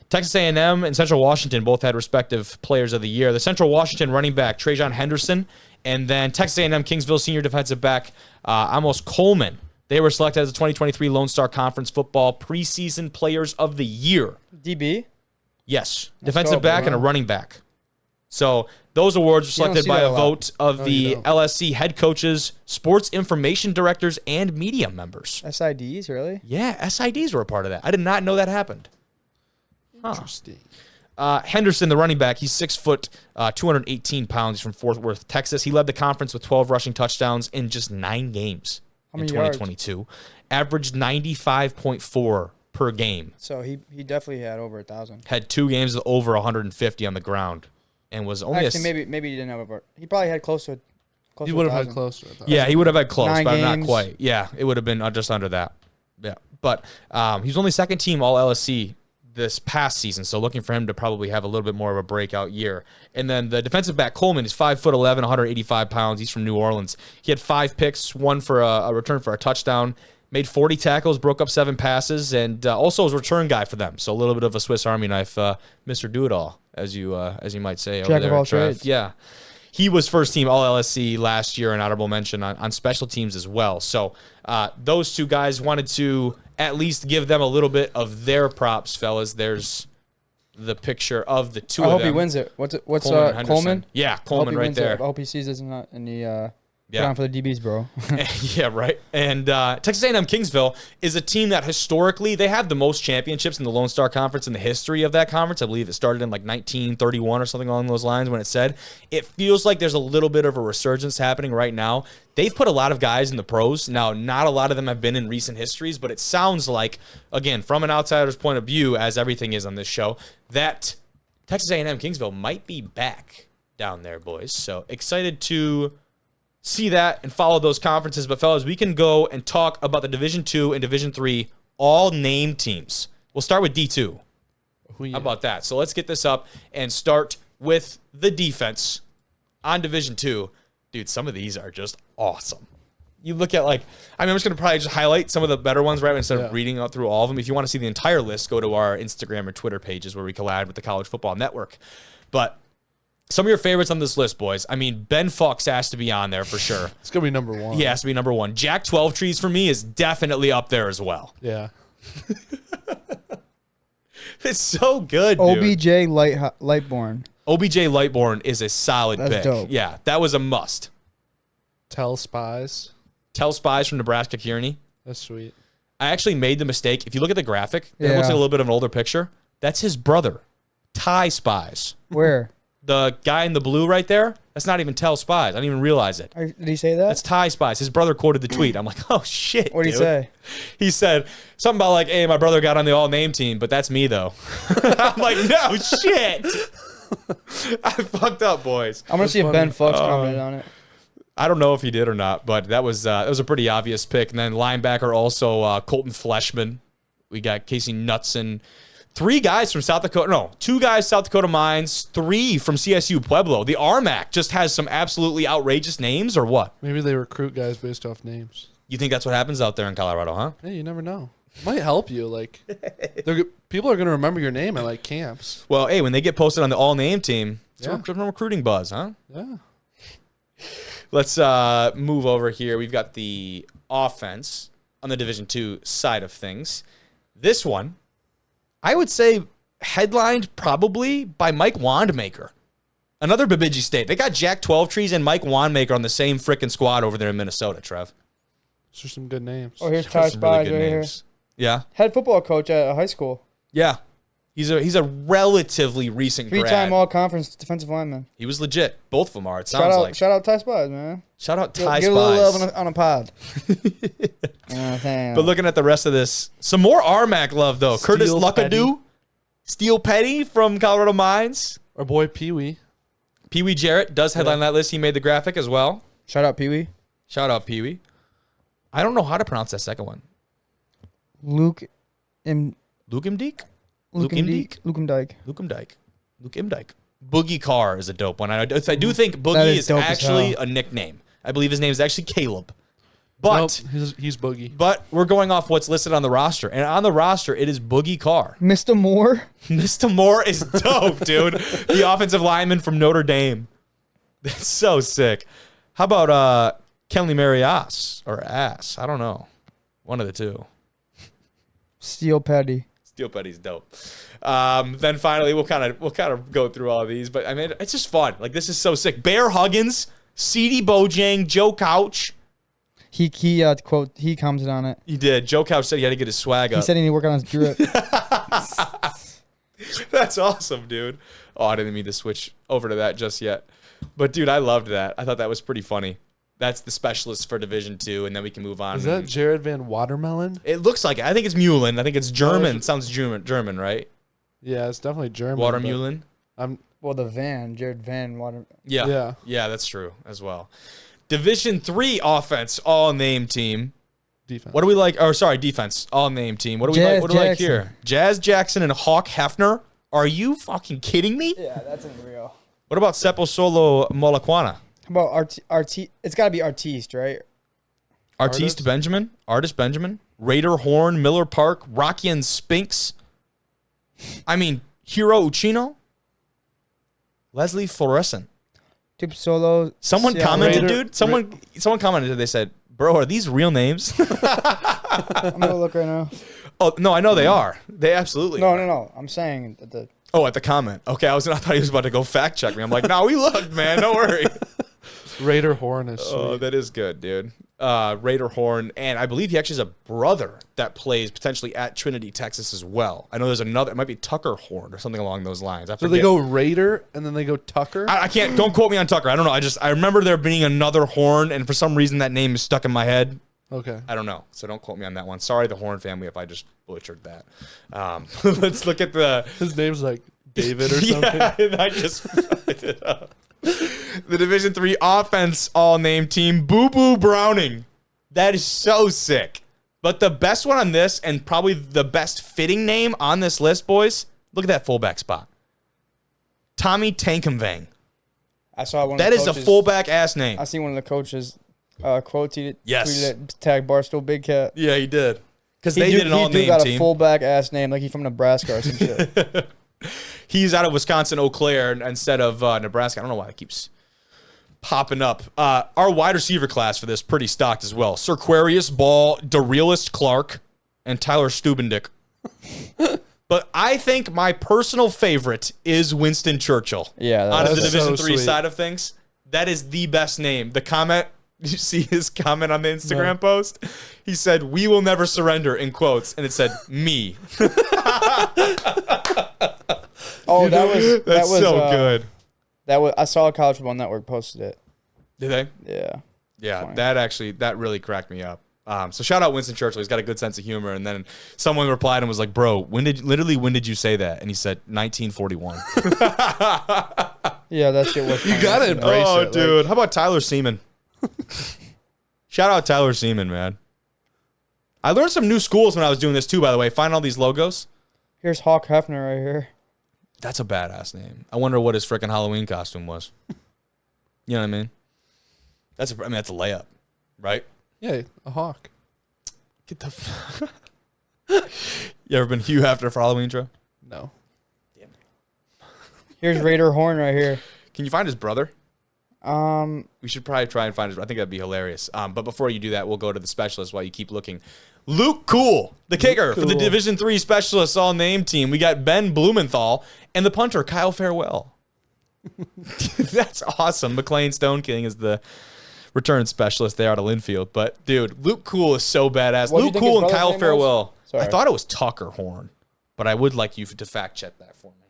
Texas A&M and Central Washington both had respective players of the year. The Central Washington running back, Trajan Henderson, and then Texas A&M Kingsville senior defensive back, Amos Coleman. They were selected as the 2023 Lone Star Conference Football Preseason Players of the Year. DB? Yes. Defensive back and a running back. So those awards were selected by a vote of the LSC head coaches, sports information directors, and media members. SIDs, really? Yeah, SIDs were a part of that. I did not know that happened. Interesting. Henderson, the running back, he's 6 foot, 218 pounds. He's from Fort Worth, Texas. He led the conference with 12 rushing touchdowns in just 9 games in 2022. Averaged 95.4 per game. So he definitely had over 1,000. Had 2 games with over 150 on the ground, and was only Actually, maybe he didn't have over. He probably had close to. He would have had 1,000. closer. I thought. Yeah, he would have had close, 9 but not games. quite. Yeah, it would have been just under that. Yeah, but he was only second team All LSC this past season, so looking for him to probably have a little bit more of a breakout year. And then the defensive back Coleman is 5'11", 185 pounds. He's from New Orleans. He had 5 picks, 1 for a return for a touchdown. Made 40 tackles, broke up 7 passes, and also was a return guy for them. So a little bit of a Swiss Army knife, Mr. Do-It-All, as you might say. Jack of all trades. Yeah. He was first team All LSC last year, an honorable mention on special teams as well. So those 2 guys, wanted to at least give them a little bit of their props, fellas. There's the picture of the 2 I of hope them. he wins it. What's Coleman and Henderson. Coleman? Yeah, I hope Coleman he right wins it. there. I hope he sees this in the Yeah. put on for the DBs, bro. Yeah, right. And Texas A&M Kingsville is a team that historically, they have the most championships in the Lone Star Conference in the history of that conference. I believe it started in like 1931 or something along those lines when it said. It feels like there's a little bit of a resurgence happening right now. They've put a lot of guys in the pros. Now, not a lot of them have been in recent histories, but it sounds like, again, from an outsider's point of view, as everything is on this show, that Texas A&M Kingsville might be back down there, boys. So excited to see that and follow those conferences. But fellas, we can go and talk about the Division II and Division III all named teams. We'll start with D2. How about that? So let's get this up and start with the defense on Division II. Dude, some of these are just awesome. You look at I'm just going to probably just highlight some of the better ones, right, instead of reading out through all of them. If you want to see the entire list, go to our Instagram or Twitter pages where we collab with the College Football Network. But some of your favorites on this list, boys. I mean, Ben Fox has to be on there for sure. It's going to be number 1. He has to be number 1. Jack 12 Trees for me is definitely up there as well. Yeah. It's so good, dude. OBJ Lightborn. OBJ Lightborn is a solid That's pick. dope. Yeah, that was a must. Tell Spies. Tell Spies from Nebraska Kearney. That's sweet. I actually made the mistake. If you look at the graphic, it Yeah. looks like a little bit of an older picture. That's his brother, Ty Spies. Where? The guy in the blue right there, that's not even Tell Spies. I didn't even realize it. Did he say that? That's Ty Spies. His brother quoted the tweet. I'm like, oh, shit, What did he dude. say? He said something about hey, my brother got on the all-name team, but that's me, though. I'm like, no, shit. I fucked up, boys. I'm going to see if Ben Fox commented on it. I don't know if he did or not, but that was a pretty obvious pick. And then linebacker also Colton Fleshman. We got Casey Knutson. 3 guys from South Dakota. No, 2 guys South Dakota Mines. 3 from CSU Pueblo. The RMAC just has some absolutely outrageous names, or what? Maybe they recruit guys based off names. You think that's what happens out there in Colorado, huh? Hey, you never know. It might help you. People are going to remember your name at camps. Well, hey, when they get posted on the all-name team, it's Yeah. a recruiting buzz, huh? Yeah. Let's move over here. We've got the offense on the Division II side of things. This one, I would say, headlined probably by Mike Wandmaker. Another Bemidji State. They got Jack 12 Trees and Mike Wandmaker on the same freaking squad over there in Minnesota, Trev. Those are some good names. Oh, here's Those Ty are some really Spies good right names. Yeah. here. Head football coach at a high school. Yeah. He's a relatively recent grad. 3-time all-conference defensive lineman. He was legit. Both of them are, it sounds like. Shout out Ty Spies, man. Shout out Ty Get a little Spies. love on a pod. You know what I'm saying? But looking at the rest of this, some more RMAC love, though. Curtis Steel Luckadoo. Steel Petty from Colorado Mines. Our boy Pee Wee. Pee Wee Jarrett does headline that list. He made the graphic as well. Shout out Pee Wee. Shout out Pee Wee. I don't know how to pronounce that second one. Luke M. Lukemdijk? Lukemdijk. Luke Imdijk. Boogie Carr is a dope one. I do think That Boogie is is dope as actually hell. a nickname. I believe his name is actually Caleb. But Nope, he's Boogie. but we're going off what's listed on the roster. And on the roster, it is Boogie Carr. Mr. Moore. Mr. Moore is dope, dude. The offensive lineman from Notre Dame. That's so sick. How about Kenley Marias or Ass? I don't know. One of the two. Steel Petty. Steel Petty's dope. Then finally, we'll kind of go through all of these, but I mean, it's just fun. This is so sick. Bear Huggins, C.D. Bojang, Joe Couch. He commented on it. He did. Joe Couch said he had to get his swag He up. said he need to work on his drip. That's awesome, dude. Oh, I didn't mean to switch over to that just yet. But, dude, I loved that. I thought that was pretty funny. That's the specialist for Division II, and then we can move on. Is that Jared Van Watermelon? It looks like it. I think it's Mullen. I think it's German. Oh, Sounds German, right? Yeah, it's definitely German. Watermullen. Well, Jared Van Water. Yeah, that's true as well. Division III offense, all name team. Defense. What do we like? Or sorry, defense, all name team. What do we like? What do we like here? Jazz Jackson and Hawk Hefner. Are you fucking kidding me? Yeah, that's unreal. What about Seppo Solo Molakwana? How about It's got to be Artiste, right? Artiste Benjamin, Artist Benjamin, Raider Horn, Miller Park, Rocky and Spinks. I mean, Hiro Uchino, Leslie Florescent. Tube Solo. Someone commented, Raider, dude. Someone commented. They said, "Bro, are these real names?" I'm gonna look right now. Oh no, I know they are. They absolutely. are. No. I'm saying that the. Oh, at the comment. Okay, I thought he was about to go fact check me. I'm like, no, we looked, man. Don't worry. Raider Horn is sweet. Oh, that is good, dude. Raider Horn, and I believe he actually has a brother that plays potentially at Trinity, Texas as well. I know there's another. It might be Tucker Horn or something along those lines. So they go Raider and then they go Tucker? I can't. Don't quote me on Tucker. I don't know. I remember there being another Horn, and for some reason that name is stuck in my head. Okay. I don't know. So don't quote me on that one. Sorry, the Horn family, if I just butchered that. Let's look at His name's like David or something. Yeah, I just fucked it up. The Division III offense all-name team, Boo Boo Browning. That is so sick. But the best one on this, and probably the best fitting name on this list, boys, look at that fullback spot. Tommy Tankumvang. I saw one. That is a fullback ass name. I seen one of the coaches quoted Yes. tweeted it, tag Barstool Big Cat. Yeah, he did. Because they did an all-name team. He got a fullback ass name, like he's from Nebraska or some shit. He's out of Wisconsin, Eau Claire, instead of Nebraska. I don't know why it keeps popping up. Our wide receiver class for this pretty stocked as well. Cirquarius Ball, Darealist Clark, and Tyler Stubendick. But I think my personal favorite is Winston Churchill. Yeah, out of the that's Division so III sweet. side of things. That is the best name. The comment, did you see his comment on the Instagram post? He said, "We will never surrender," in quotes, and it said, "Me." Oh, that was so good. That was I saw College Football Network posted it. Did they? Yeah. Yeah, Funny. that really cracked me up. So shout out Winston Churchill. He's got a good sense of humor. And then someone replied and was like, "Bro, when did you say that?" And he said 1941. Yeah, that shit was funny. You gotta embrace Oh, it. dude. How about Tyler Seaman? Shout out Tyler Seaman, man. I learned some new schools when I was doing this too, by the way. Find all these logos. Here's Hawk Hefner right here. That's a badass name. I wonder what his freaking Halloween costume was. You know what I mean? That's a layup, right? Yeah, a hawk. Get the You ever been Hugh Hefner for Halloween, Joe? No. Here's Raider Horn right here. Can you find his brother? Um, We should probably try and find his. I think that'd be hilarious. But before you do that, we'll go to the specialist while you keep looking. Luke Cool, the kicker for the Cool. Division III specialists all name team. We got Ben Blumenthal and the punter Kyle Farewell. That's awesome. McLean Stone King is the return specialist there out of Linfield. But dude, Luke Cool is so badass. What do you Luke think Cool his and brother's Kyle name was? Farewell. Sorry. I thought it was Tucker Horn, but I would like you to fact check that for me.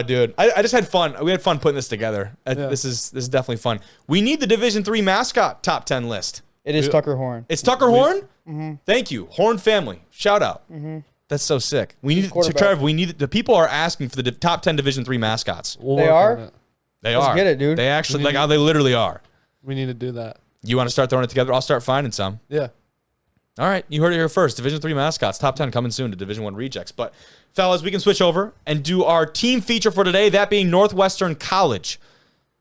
Dude, I just had fun. We had fun putting this together. Yeah. This is definitely fun. We need the Division III mascot top 10 list. it is Tucker Horn. It's Tucker Horn. Mm-hmm. Thank you, Horn family. Shout out. That's so sick. We need quarterback. Trev. We need the people are asking for the top 10 Division III mascots. We'll They work are? on it. They Let's are. get it, dude. They actually they literally are. We need to do that. You want to start throwing it together? I'll start finding some. Yeah. All right, you heard it here first. Division III mascots, top 10 coming soon to Division I rejects. But fellas, we can switch over and do our team feature for today. That being Northwestern College,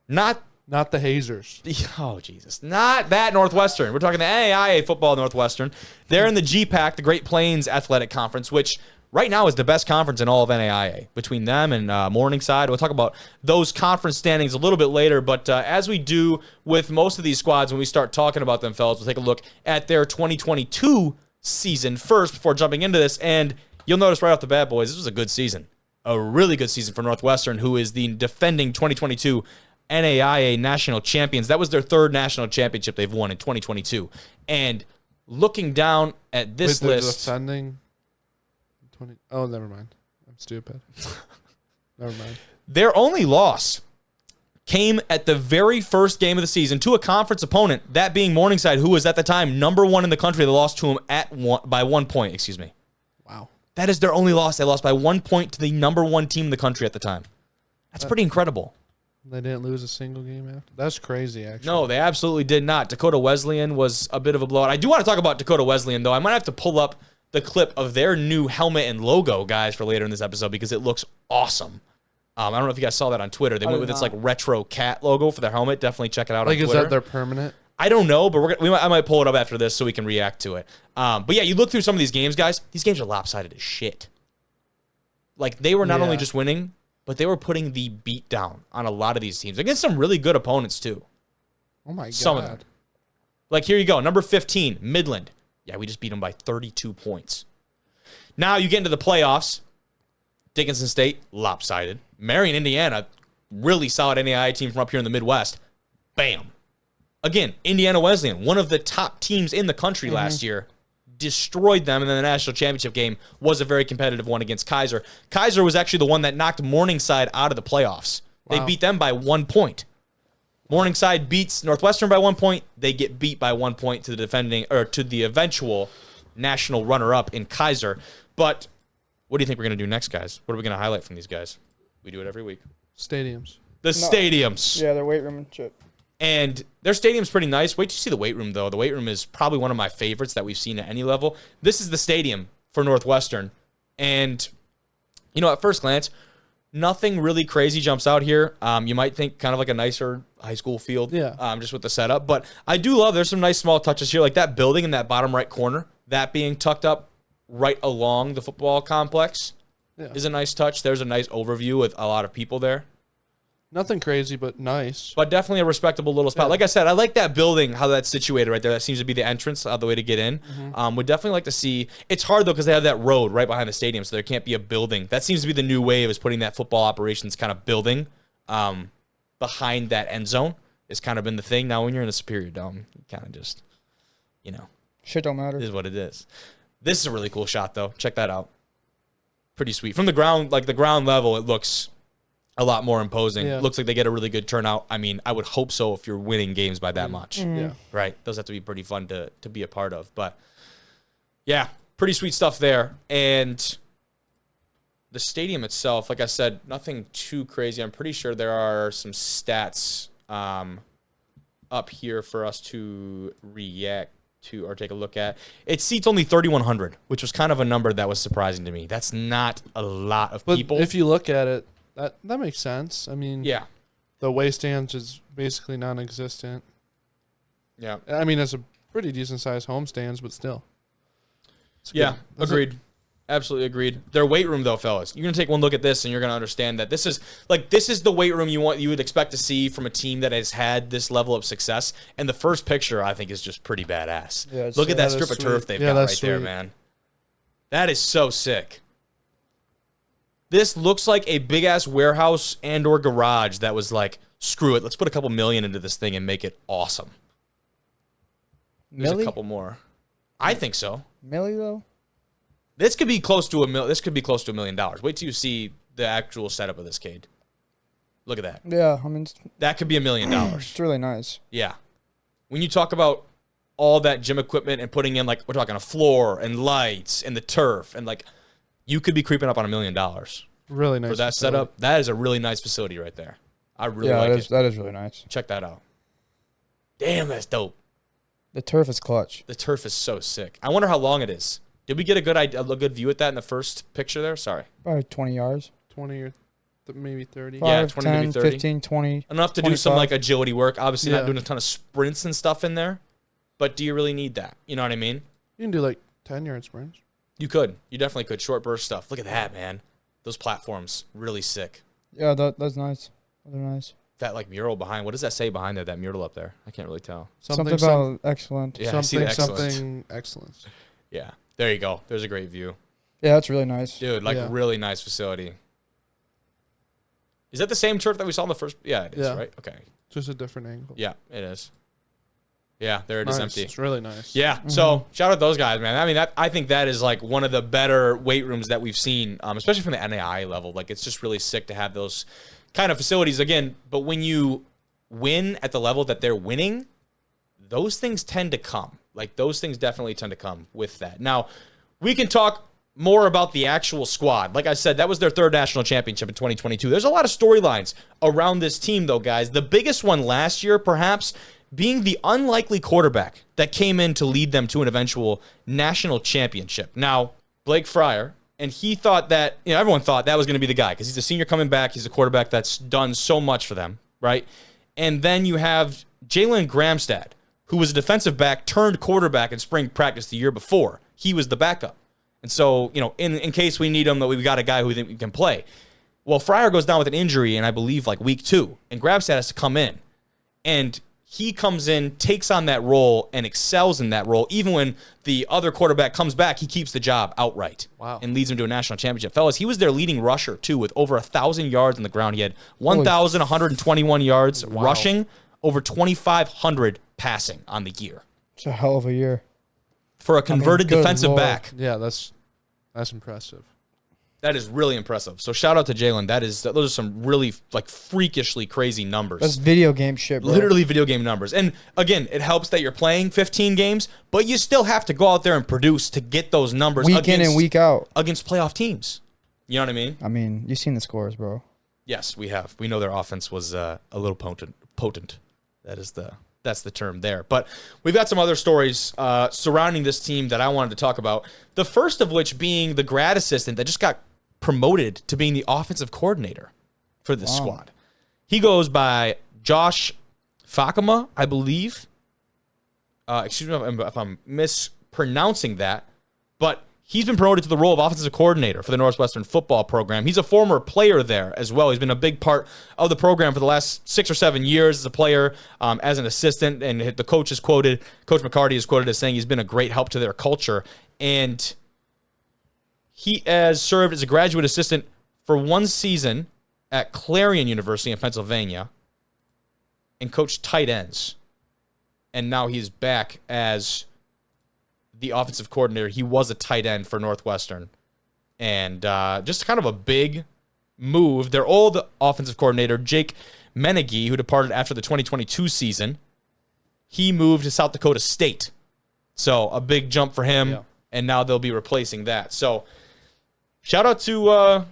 not Not the hazers. oh Jesus, not that Northwestern. We're talking the NAIA football Northwestern. They're in the GPAC, the Great Plains Athletic Conference, which right now is the best conference in all of NAIA. Between them and Morningside, we'll talk about those conference standings a little bit later. But as we do with most of these squads, when we start talking about them, fellas, we'll take a look at their 2022 season first before jumping into this. And you'll notice right off the bat, boys, this was a good season, a really good season for Northwestern, who is the defending 2022 NAIA national champions. That was their third national championship they've won in 2022. And looking down at this Wait, they're list, defending 20. Oh, never mind. I'm stupid. Never mind. their only loss came at the very first game of the season to a conference opponent, that being Morningside, who was at the time #1 in the country. They lost to him by 1 point, excuse me. Wow. That is their only loss. They lost by 1 point to the #1 team in the country at the time. That's pretty incredible. They didn't lose a single game after. That's crazy, actually. No, they absolutely did not. Dakota Wesleyan was a bit of a blowout. I do want to talk about Dakota Wesleyan, though. I might have to pull up the clip of their new helmet and logo, guys, for later in this episode because it looks awesome. I don't know if you guys saw that on Twitter. They went with its like retro cat logo for their helmet. Definitely check it out on Twitter. Is that their permanent? I don't know, but I might pull it up after this so we can react to it. But yeah, you look through some of these games, guys. These games are lopsided as shit. Like, they were not only just winning, but they were putting the beat down on a lot of these teams against some really good opponents too. Oh my god. Some of them. Like, here you go. Number 15, Midland. Yeah, we just beat them by 32 points. Now you get into the playoffs. Dickinson State, lopsided. Marion, Indiana, really solid NAIA team from up here in the Midwest. Bam. Again, Indiana Wesleyan, one of the top teams in the country last year, destroyed them, and then the national championship game was a very competitive one against Kaiser. Kaiser was actually the one that knocked Morningside out of the playoffs. Wow. They beat them by 1 point. Morningside beats Northwestern by 1 point. They get beat by 1 point to the eventual national runner-up in Kaiser. But what do you think we're going to do next, guys? What are we going to highlight from these guys? We do it every week. Stadiums. Stadiums. Yeah, their weight room and shit. And their stadium's pretty nice. Wait till you see the weight room, though. The weight room is probably one of my favorites that we've seen at any level. This is the stadium for Northwestern. And, you know, at first glance, nothing really crazy jumps out here. You might think kind of like a nicer high school field, just with the setup. But I do love there's some nice small touches here, like that building in that bottom right corner, that being tucked up right along the football complex is a nice touch. There's a nice overview with a lot of people there. Nothing crazy, but nice. But definitely a respectable little spot. Yeah. Like I said, I like that building, how that's situated right there. That seems to be the entrance, the way to get in. Would definitely like to see. It's hard, though, because they have that road right behind the stadium, so there can't be a building. That seems to be the new wave, is putting that football operations kind of building behind that end zone. It's kind of been the thing. Now, when you're in a Superior Dome, you kind of just, you know. Shit don't matter. Is what it is. This is a really cool shot, though. Check that out. Pretty sweet. From the ground, like the ground level, it looks a lot more imposing. Yeah. Looks like they get a really good turnout. I mean, I would hope so if you're winning games by that much. Yeah. Right? Those have to be pretty fun to be a part of. But, yeah, pretty sweet stuff there. And the stadium itself, like I said, nothing too crazy. I'm pretty sure there are some stats up here for us to react to or take a look at. It seats only 3,100, which was kind of a number that was surprising to me. That's not a lot of people. If you look at it, that makes sense. I mean, yeah, the away stands is basically non-existent. Yeah, I mean, it's a pretty decent-sized home stands, but still. Yeah, agreed. Absolutely agreed. Their weight room, though, fellas, you're gonna take one look at this, and you're gonna understand that this is the weight room you would expect to see from a team that has had this level of success. And the first picture, I think, is just pretty badass. Yeah, look at that strip of turf they've got right there, man. That is so sick. This looks like a big-ass warehouse and or garage that was like, screw it, let's put a couple million into this thing and make it awesome. There's a couple more. I think so. Millie, though? This could be close to $1 million. Wait till you see the actual setup of this, Cade. Look at that. Yeah, I mean... That could be $1 million. It's really nice. Yeah. When you talk about all that gym equipment and putting in, like, we're talking a floor and lights and the turf and, like... You could be creeping up on $1 million. Really nice for that facility. setup. That is a really nice facility right there. I really like it. That is really nice. Check that out. Damn, that's dope. The turf is clutch. The turf is so sick. I wonder how long it is. Did we get a good view at that in the first picture there? Sorry. Probably 20 yards. 20 or maybe 30. 5, yeah, 20 10, maybe 30. 15, 20. Enough to 25. do some like agility work. Obviously not doing a ton of sprints and stuff in there. But do you really need that? You know what I mean? You can do like 10-yard sprints. You could. You definitely could. Short burst stuff. Look at that, man. Those platforms, really sick. Yeah, that's nice. They're nice. That like mural behind. What does that say behind there? That mural up there. I can't really tell. Something about excellent. Yeah, something excellence. Yeah. There you go. There's a great view. Yeah, that's really nice. Dude, really nice facility. Is that the same turf that we saw in the first? Yeah, it is, right? Okay. Just a different angle. Yeah, it is. Yeah, there it is empty. It's really nice. Yeah, so shout out those guys, man. I mean, I think that is like one of the better weight rooms that we've seen, especially from the NAIA level. Like, it's just really sick to have those kind of facilities again. But when you win at the level that they're winning, those things tend to come. Like, those things definitely tend to come with that. Now, we can talk more about the actual squad. Like I said, that was their third national championship in 2022. There's a lot of storylines around this team, though, guys. The biggest one last year, perhaps, being the unlikely quarterback that came in to lead them to an eventual national championship. Now, Blake Fryer, and he thought that, everyone thought that was going to be the guy because he's a senior coming back. He's a quarterback that's done so much for them, right? And then you have Jalen Gramstad, who was a defensive back turned quarterback in spring practice the year before. He was the backup. And so, in case we need him, that we've got a guy who we think we can play. Well, Fryer goes down with an injury in, I believe, like week 2, and Gramstad has to come in. And he comes in, takes on that role, and excels in that role. Even when the other quarterback comes back, he keeps the job outright. Wow. And leads them to a national championship. Fellas, he was their leading rusher, too, with over 1,000 yards on the ground. He had 1,121 yards rushing, over 2,500 passing on the year. It's a hell of a year. For a converted good defensive Lord. back. Yeah, that's impressive. That is really impressive. So shout out to Jalen. Those are some really freakishly crazy numbers. That's video game shit, bro. Literally video game numbers. And again, it helps that you're playing 15 games, but you still have to go out there and produce to get those numbers Week in and week out. against playoff teams. You know what I mean? I mean, you've seen the scores, bro. Yes, we have. We know their offense was a little potent. That's the term there. But we've got some other stories surrounding this team that I wanted to talk about. The first of which being the grad assistant that just got promoted to being the offensive coordinator for this squad. He goes by Josh Fakama, I believe. Excuse me if I'm mispronouncing that. But he's been promoted to the role of offensive coordinator for the Northwestern football program. He's a former player there as well. He's been a big part of the program for the last 6 or 7 years as a player, as an assistant. And the coach is quoted, Coach McCarty is quoted as saying he's been a great help to their culture. And he has served as a graduate assistant for 1 season at Clarion University in Pennsylvania and coached tight ends. And now he's back as the offensive coordinator. He was a tight end for Northwestern. And just kind of a big move. Their old offensive coordinator, Jake Menegee, who departed after the 2022 season, he moved to South Dakota State. So a big jump for him, and now they'll be replacing that. So shout out to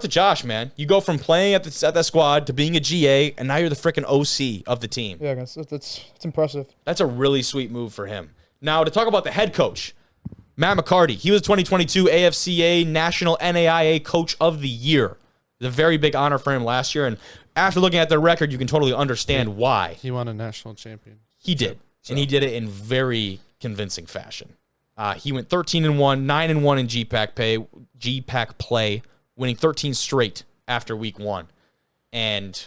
Josh, man. You go from playing at that squad to being a GA, and now you're the freaking OC of the team. Yeah, that's impressive. That's a really sweet move for him. Now, to talk about the head coach, Matt McCarty. He was 2022 AFCA National NAIA Coach of the Year. It was a very big honor for him last year, and after looking at their record, you can totally understand why. He won a national champion. He did, and he did it in very convincing fashion. He went 13-1, 9-1 in GPAC play, winning 13 straight after week 1. And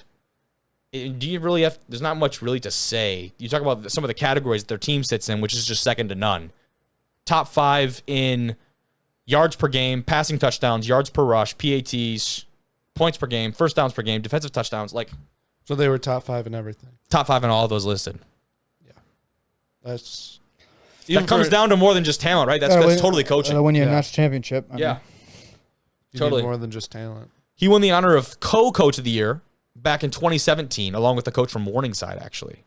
there's not much really to say. You talk about some of the categories that their team sits in, which is just second to none. Top 5 in yards per game, passing touchdowns, yards per rush, PATs, points per game, first downs per game, defensive touchdowns. So they were top 5 in everything. Top 5 in all of those listed. Yeah. That comes down to more than just talent, right? That's totally coaching. When you have a national championship. I mean, You totally. need more than just talent. He won the honor of co-coach of the year back in 2017, along with the coach from Morningside, actually.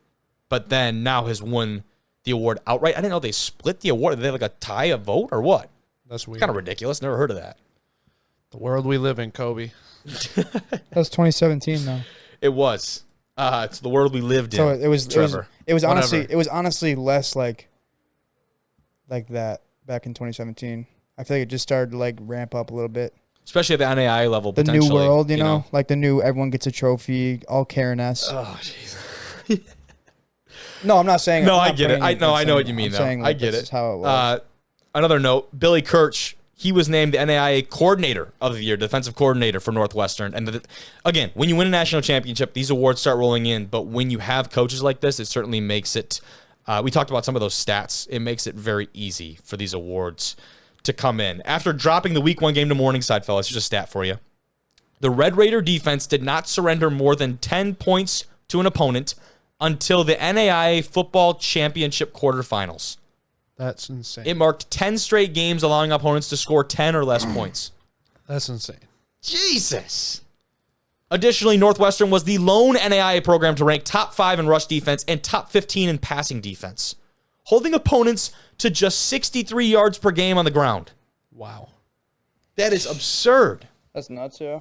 But then now has won the award outright. I didn't know they split the award. Did they have a tie, a vote, or what? That's weird. Kind of ridiculous. Never heard of that. The world we live in, Kobe. that was 2017 though. It was. It's the world we lived in. So it was Trevor. It was Whatever. honestly less like that back in 2017. I feel like it just started to ramp up a little bit. Especially at the NAIA level, The potentially. new world, you know, like the new everyone gets a trophy, all Karen-esque. Oh, jeez. No, I'm not saying. No, I'm I not get it. putting I know I'm what you mean, I'm though. saying, I get this it. is how it was. Another note, Billy Kirch, he was named the NAIA Coordinator of the Year, Defensive Coordinator for Northwestern. And again, when you win a national championship, these awards start rolling in. But when you have coaches like this, it certainly makes it, we talked about some of those stats, it makes it very easy for these awards to come in. After dropping the week 1 game to Morningside, fellas, here's a stat for you. The Red Raider defense did not surrender more than 10 points to an opponent until the NAIA Football Championship quarterfinals. That's insane. It marked 10 straight games allowing opponents to score 10 or less points. That's insane. Jesus. Additionally, Northwestern was the lone NAIA program to rank top 5 in rush defense and top 15 in passing defense, holding opponents to just 63 yards per game on the ground. Wow. That is absurd. That's nuts, yeah.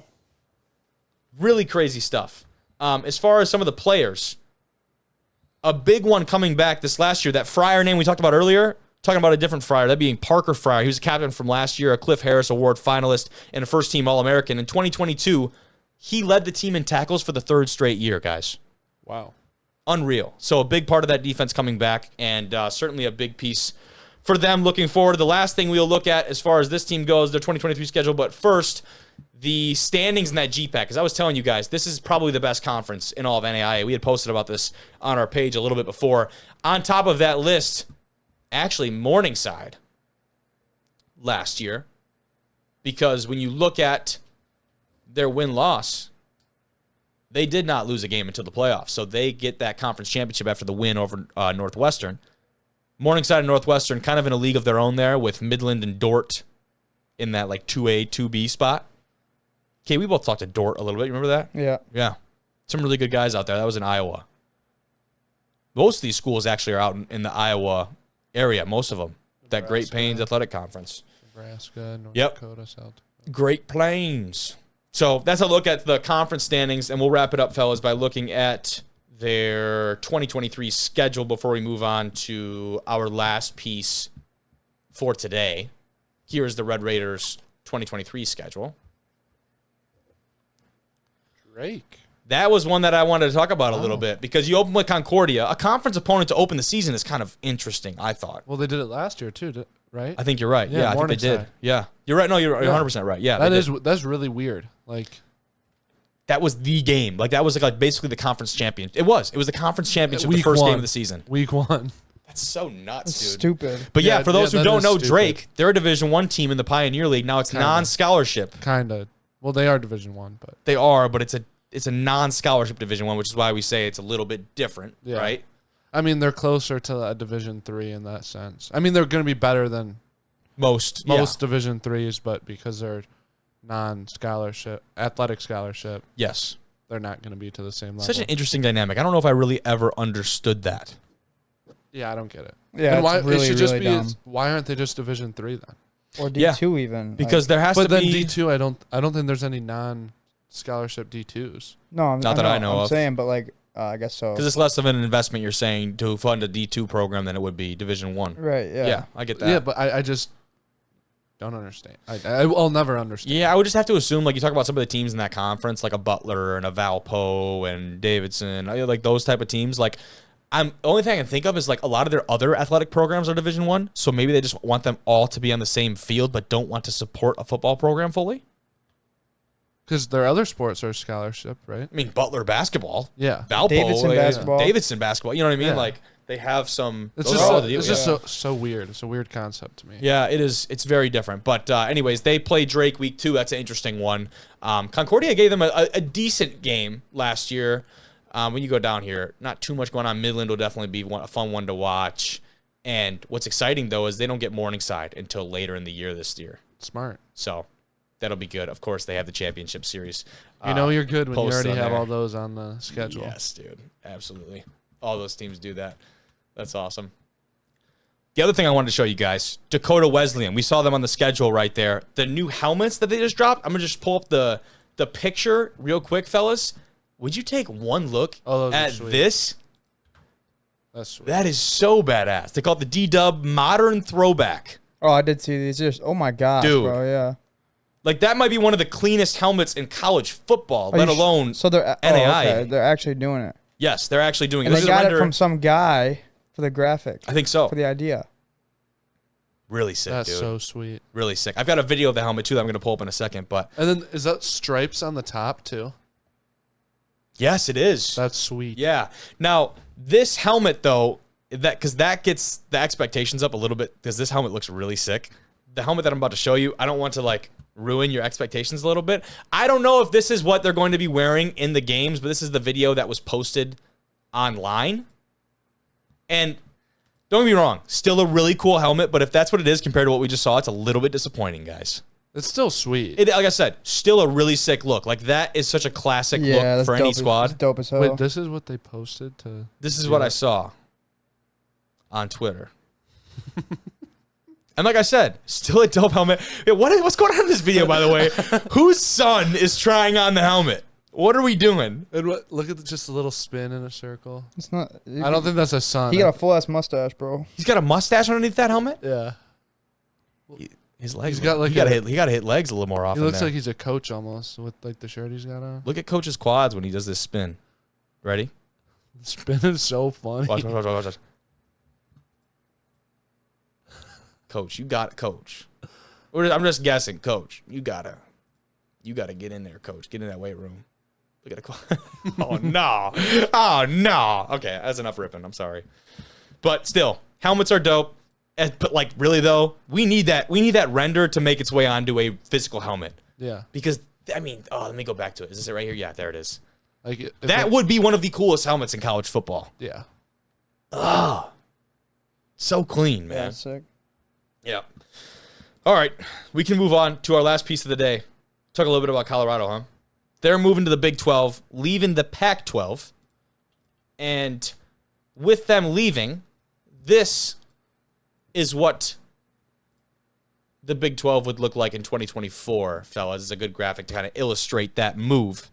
Really crazy stuff. As far as some of the players, a big one coming back this last year, that Fryer name we talked about earlier, talking about a different Fryer, that being Parker Fryer. He was a captain from last year, a Cliff Harris Award finalist, and a first-team All-American. In 2022, he led the team in tackles for the 3rd straight year, guys. Wow. Unreal. So a big part of that defense coming back, and certainly a big piece for them looking forward. The last thing we'll look at as far as this team goes, their 2023 schedule, but first, the standings in that GPAC. Because I was telling you guys, this is probably the best conference in all of NAIA. We had posted about this on our page a little bit before. On top of that list, actually Morningside last year, because when you look at their win-loss, they did not lose a game until the playoffs, so they get that conference championship after the win over Northwestern. Morningside and Northwestern kind of in a league of their own there with Midland and Dort in that like 2A, 2B spot. Okay, we both talked to Dort a little bit. You remember that? Yeah. Yeah. Some really good guys out there. That was in Iowa. Most of these schools actually are out in the Iowa area, most of them. That Great Plains Athletic Conference. Nebraska, North Yep. Dakota, South Dakota. Great Plains. So that's a look at the conference standings, and we'll wrap it up, fellas, by looking at their 2023 schedule before we move on to our last piece for today. Here is the Red Raiders 2023 schedule. Drake. That was one that I wanted to talk about a little bit because you open with Concordia. A conference opponent to open the season is kind of interesting, I thought. Well, they did it last year too, right? I think you're right. Yeah, I think they did. Morningside. Yeah. You're right. No, you're 100% right. Yeah. That's really weird. Like, that was the game. Like that was like basically the conference champion. It was the conference championship, the Week first game one. of the season. week 1. That's so nuts, That's dude. stupid. But yeah, for those who that don't is know stupid. Drake, they're a Division I team in the Pioneer League. Now it's Kinda. non-scholarship. Kind of. Well, they are Division 1, but They are, but it's a non-scholarship Division I, which is why we say it's a little bit different, Yeah. right? I mean, they're closer to a Division 3 in that sense. I mean, they're going to be better than Most Division 3s, but because they're non-scholarship, athletic scholarship, Yes. they're not going to be to the same level. Such an interesting dynamic. I don't know if I really ever understood that. Yeah, I don't get it. Yeah, and why it's really, it should just really be? dumb. Why aren't they just Division 3 then? Or Yeah. D2 even. Because there has But to then be D2, I don't think there's any non-scholarship D2s. no, Not that I know I'm of. saying, but like, I guess so. because it's less of an investment, you're saying, to fund a D2 program than it would be Division I. Right, yeah. Yeah, I get that. Yeah, but I just don't understand. I'll never understand. Yeah, I would just have to assume, like, you talk about some of the teams in that conference, like a Butler and a Valpo and Davidson, like those type of teams. Like, the only thing I can think of is, like, a lot of their other athletic programs are Division I, so maybe they just want them all to be on the same field but don't want to support a football program fully. Because their other sports are scholarship, right? I mean, Butler basketball. Yeah. Valpo. Davidson basketball. Davidson basketball. You know what I mean? Yeah. Like, they have some... It's those just, are all so, the it's deals. just so weird. It's a weird concept to me. Yeah, it is. It's very different. But anyways, they played Drake week 2. That's an interesting one. Concordia gave them a decent game last year. When you go down here, not too much going on. Midland will definitely be a fun one to watch. And what's exciting, though, is they don't get Morningside until later in the year this year. Smart. So that'll be good. Of course, they have the championship series. You know you're good when you posted already on have there. all those on the schedule. Yes, dude. Absolutely. All those teams do that. That's awesome. The other thing I wanted to show you guys, Dakota Wesleyan. We saw them on the schedule right there. The new helmets that they just dropped. I'm going to just pull up the picture real quick, fellas. Would you take one look Oh, those are at sweet. this? That's sweet. That is so badass. They call it the D-Dub Modern Throwback. Oh, I did see these. Just oh my gosh, Dude. bro. Yeah. Like, that might be one of the cleanest helmets in college football, Are let you sh- alone So they're NAIA. okay. They're actually doing it, Yes, they're actually doing it. and This they is a got it render- from some guy for the graphic, I think so. for the idea. Really sick, That's dude. so sweet. Really sick. I've got a video of the helmet, too, that I'm going to pull up in a second, but And then is that stripes on the top too? yes, it is. That's sweet. Yeah. Now, this helmet, though, because that gets the expectations up a little bit, because this helmet looks really sick. The helmet that I'm about to show you, I don't want to, like, ruin your expectations a little bit. I don't know if this is what they're going to be wearing in the games, but this is the video that was posted online. And don't get me wrong, still a really cool helmet, but if that's what it is compared to what we just saw, it's a little bit disappointing, guys. It's still sweet. Like I said, still a really sick look. Like that is such a classic look that's for any dope squad. It's dope as hell. Wait, this is what they posted to. This is what I saw on Twitter. And like I said, still a dope helmet. What's going on in this video, by the way? Whose son is trying on the helmet? What are we doing? And look at just a little spin in a circle. It's not. I don't think that's a son. He got a full ass mustache, bro. He's got a mustache underneath that helmet? Yeah. His legs. He's got like he got to hit legs a little more often. He looks there. like he's a coach almost with like the shirt he's got on. Look at Coach's quads when he does this spin. Ready? Spin is so funny. Watch. Coach, you got it, Coach. I'm just guessing, Coach. You gotta get in there, Coach. Get in that weight room. Look at the Oh no. Oh no. Okay, that's enough ripping. I'm sorry. But still, helmets are dope. But like really though, we need that render to make its way onto a physical helmet. Yeah. Because I mean, let me go back to it. Is this it right here? Yeah, there it is. Like That would be one of the coolest helmets in college football. Yeah. So clean, man. Yeah, sick. Yeah. All right. We can move on to our last piece of the day. Talk a little bit about Colorado, huh? They're moving to the Big 12, leaving the Pac-12. And with them leaving, this is what the Big 12 would look like in 2024, fellas. It's a good graphic to kind of illustrate that move.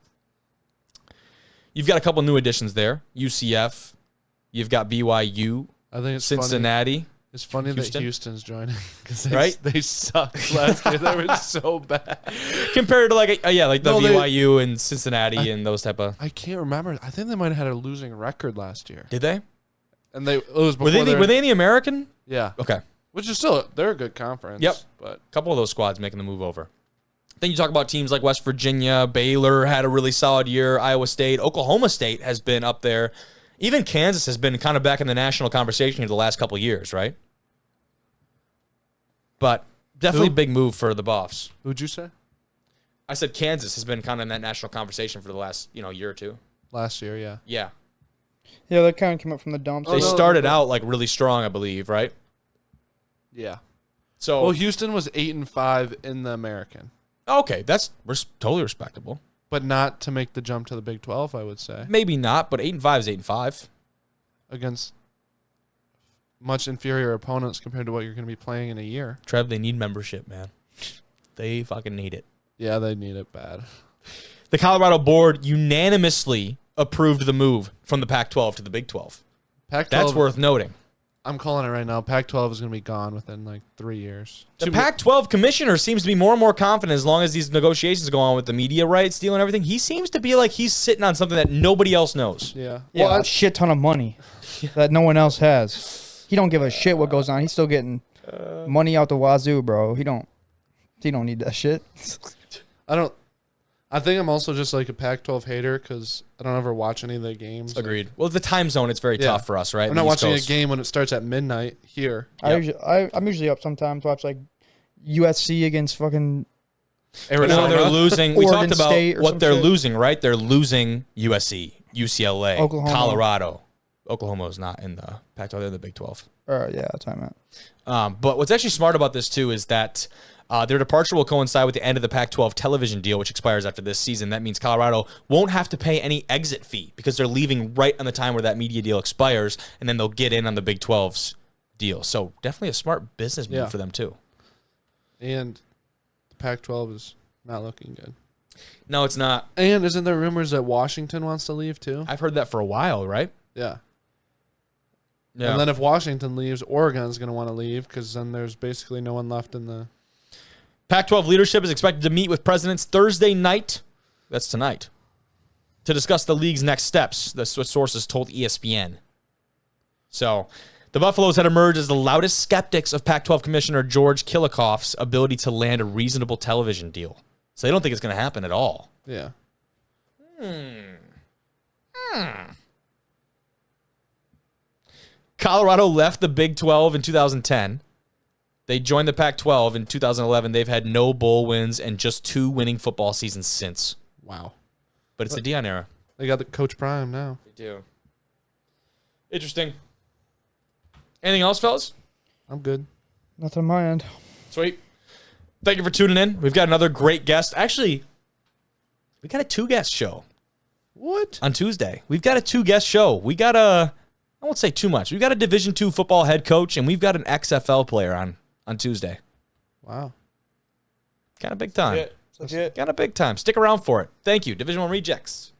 You've got a couple new additions there. UCF. You've got BYU. I think it's Cincinnati. Funny. It's funny Houston. that Houston's joining because Right? they sucked last year. They were so bad Compared to like the No, BYU and Cincinnati and those type of. I can't remember. I think they might have had a losing record last year. Did they? And it was Were before they in the American? Yeah. Okay. Which is still they're a good conference. Yep. But A couple of those squads making the move over. Then you talk about teams like West Virginia, Baylor had a really solid year, Iowa State, Oklahoma State has been up there. Even Kansas has been kind of back in the national conversation here the last couple of years, right? But definitely a big move for the Buffs. who'd you say? I said Kansas has been kind of in that national conversation for the last, year or two. Last year, yeah. Yeah. Yeah, they kind of came up from the dumps. They started out like really strong, I believe, right? Yeah. So Well, Houston was 8-5 in the American, okay, that's totally respectable. but not to make the jump to the Big 12, I would say, Maybe not, but 8-5 is 8-5. against much inferior opponents compared to what you're going to be playing in a year. Trev, they need membership, man. They fucking need it. Yeah, they need it bad. The Colorado board unanimously approved the move from the Pac-12 to the Big 12. Pac-12, That's worth noting. I'm calling it right now. Pac-12 is going to be gone within like 3 years. The Pac-12 commissioner seems to be more and more confident as long as these negotiations go on with the media rights deal and everything. He seems to be like he's sitting on something that nobody else knows. Yeah. Yeah, a shit ton of money that no one else has. He don't give a shit what goes on. He's still getting money out the wazoo, bro. He don't need that shit. I think I'm also just like a Pac-12 hater because I don't ever watch any of the games. Agreed. Well, the time zone, it's very tough for us, right? I'm not watching a game when it starts at midnight here. I'm usually up sometimes, watch like USC against fucking Arizona. No, they're losing. We Oregon talked about State or what some they're shit. losing, right? They're losing USC, UCLA, Oklahoma. Colorado. Oklahoma is not in the Pac-12. They're in the Big 12. yeah, that's what I meant. But what's actually smart about this, too, is that their departure will coincide with the end of the Pac-12 television deal, which expires after this season. That means Colorado won't have to pay any exit fee because they're leaving right on the time where that media deal expires, and then they'll get in on the Big 12's deal. So definitely a smart business move for them, too. And the Pac-12 is not looking good. No, it's not. And isn't there rumors that Washington wants to leave, too? I've heard that for a while, right? Yeah. Yeah. And then if Washington leaves, Oregon's going to want to leave because then there's basically no one left in the... Pac-12 leadership is expected to meet with presidents Thursday night, that's tonight, to discuss the league's next steps. That's what sources told ESPN. So, the Buffaloes had emerged as the loudest skeptics of Pac-12 Commissioner George Kilikoff's ability to land a reasonable television deal. So they don't think it's going to happen at all. Yeah. Colorado left the Big 12 in 2010. They joined the Pac-12 in 2011. They've had no bowl wins and just 2 winning football seasons since. Wow. But it's the Deion era. They got the Coach Prime now. They do. Interesting. Anything else, fellas? I'm good. Nothing on my end. Sweet. Thank you for tuning in. We've got another great guest. Actually, we got a 2-guest show. What? On Tuesday. We've got a 2-guest show. We got I won't say too much. We've got a Division II football head coach, and we've got an XFL player on Tuesday. Wow. Kind of big time. Legit. Kind of big time. Stick around for it. Thank you. Division I Rejects.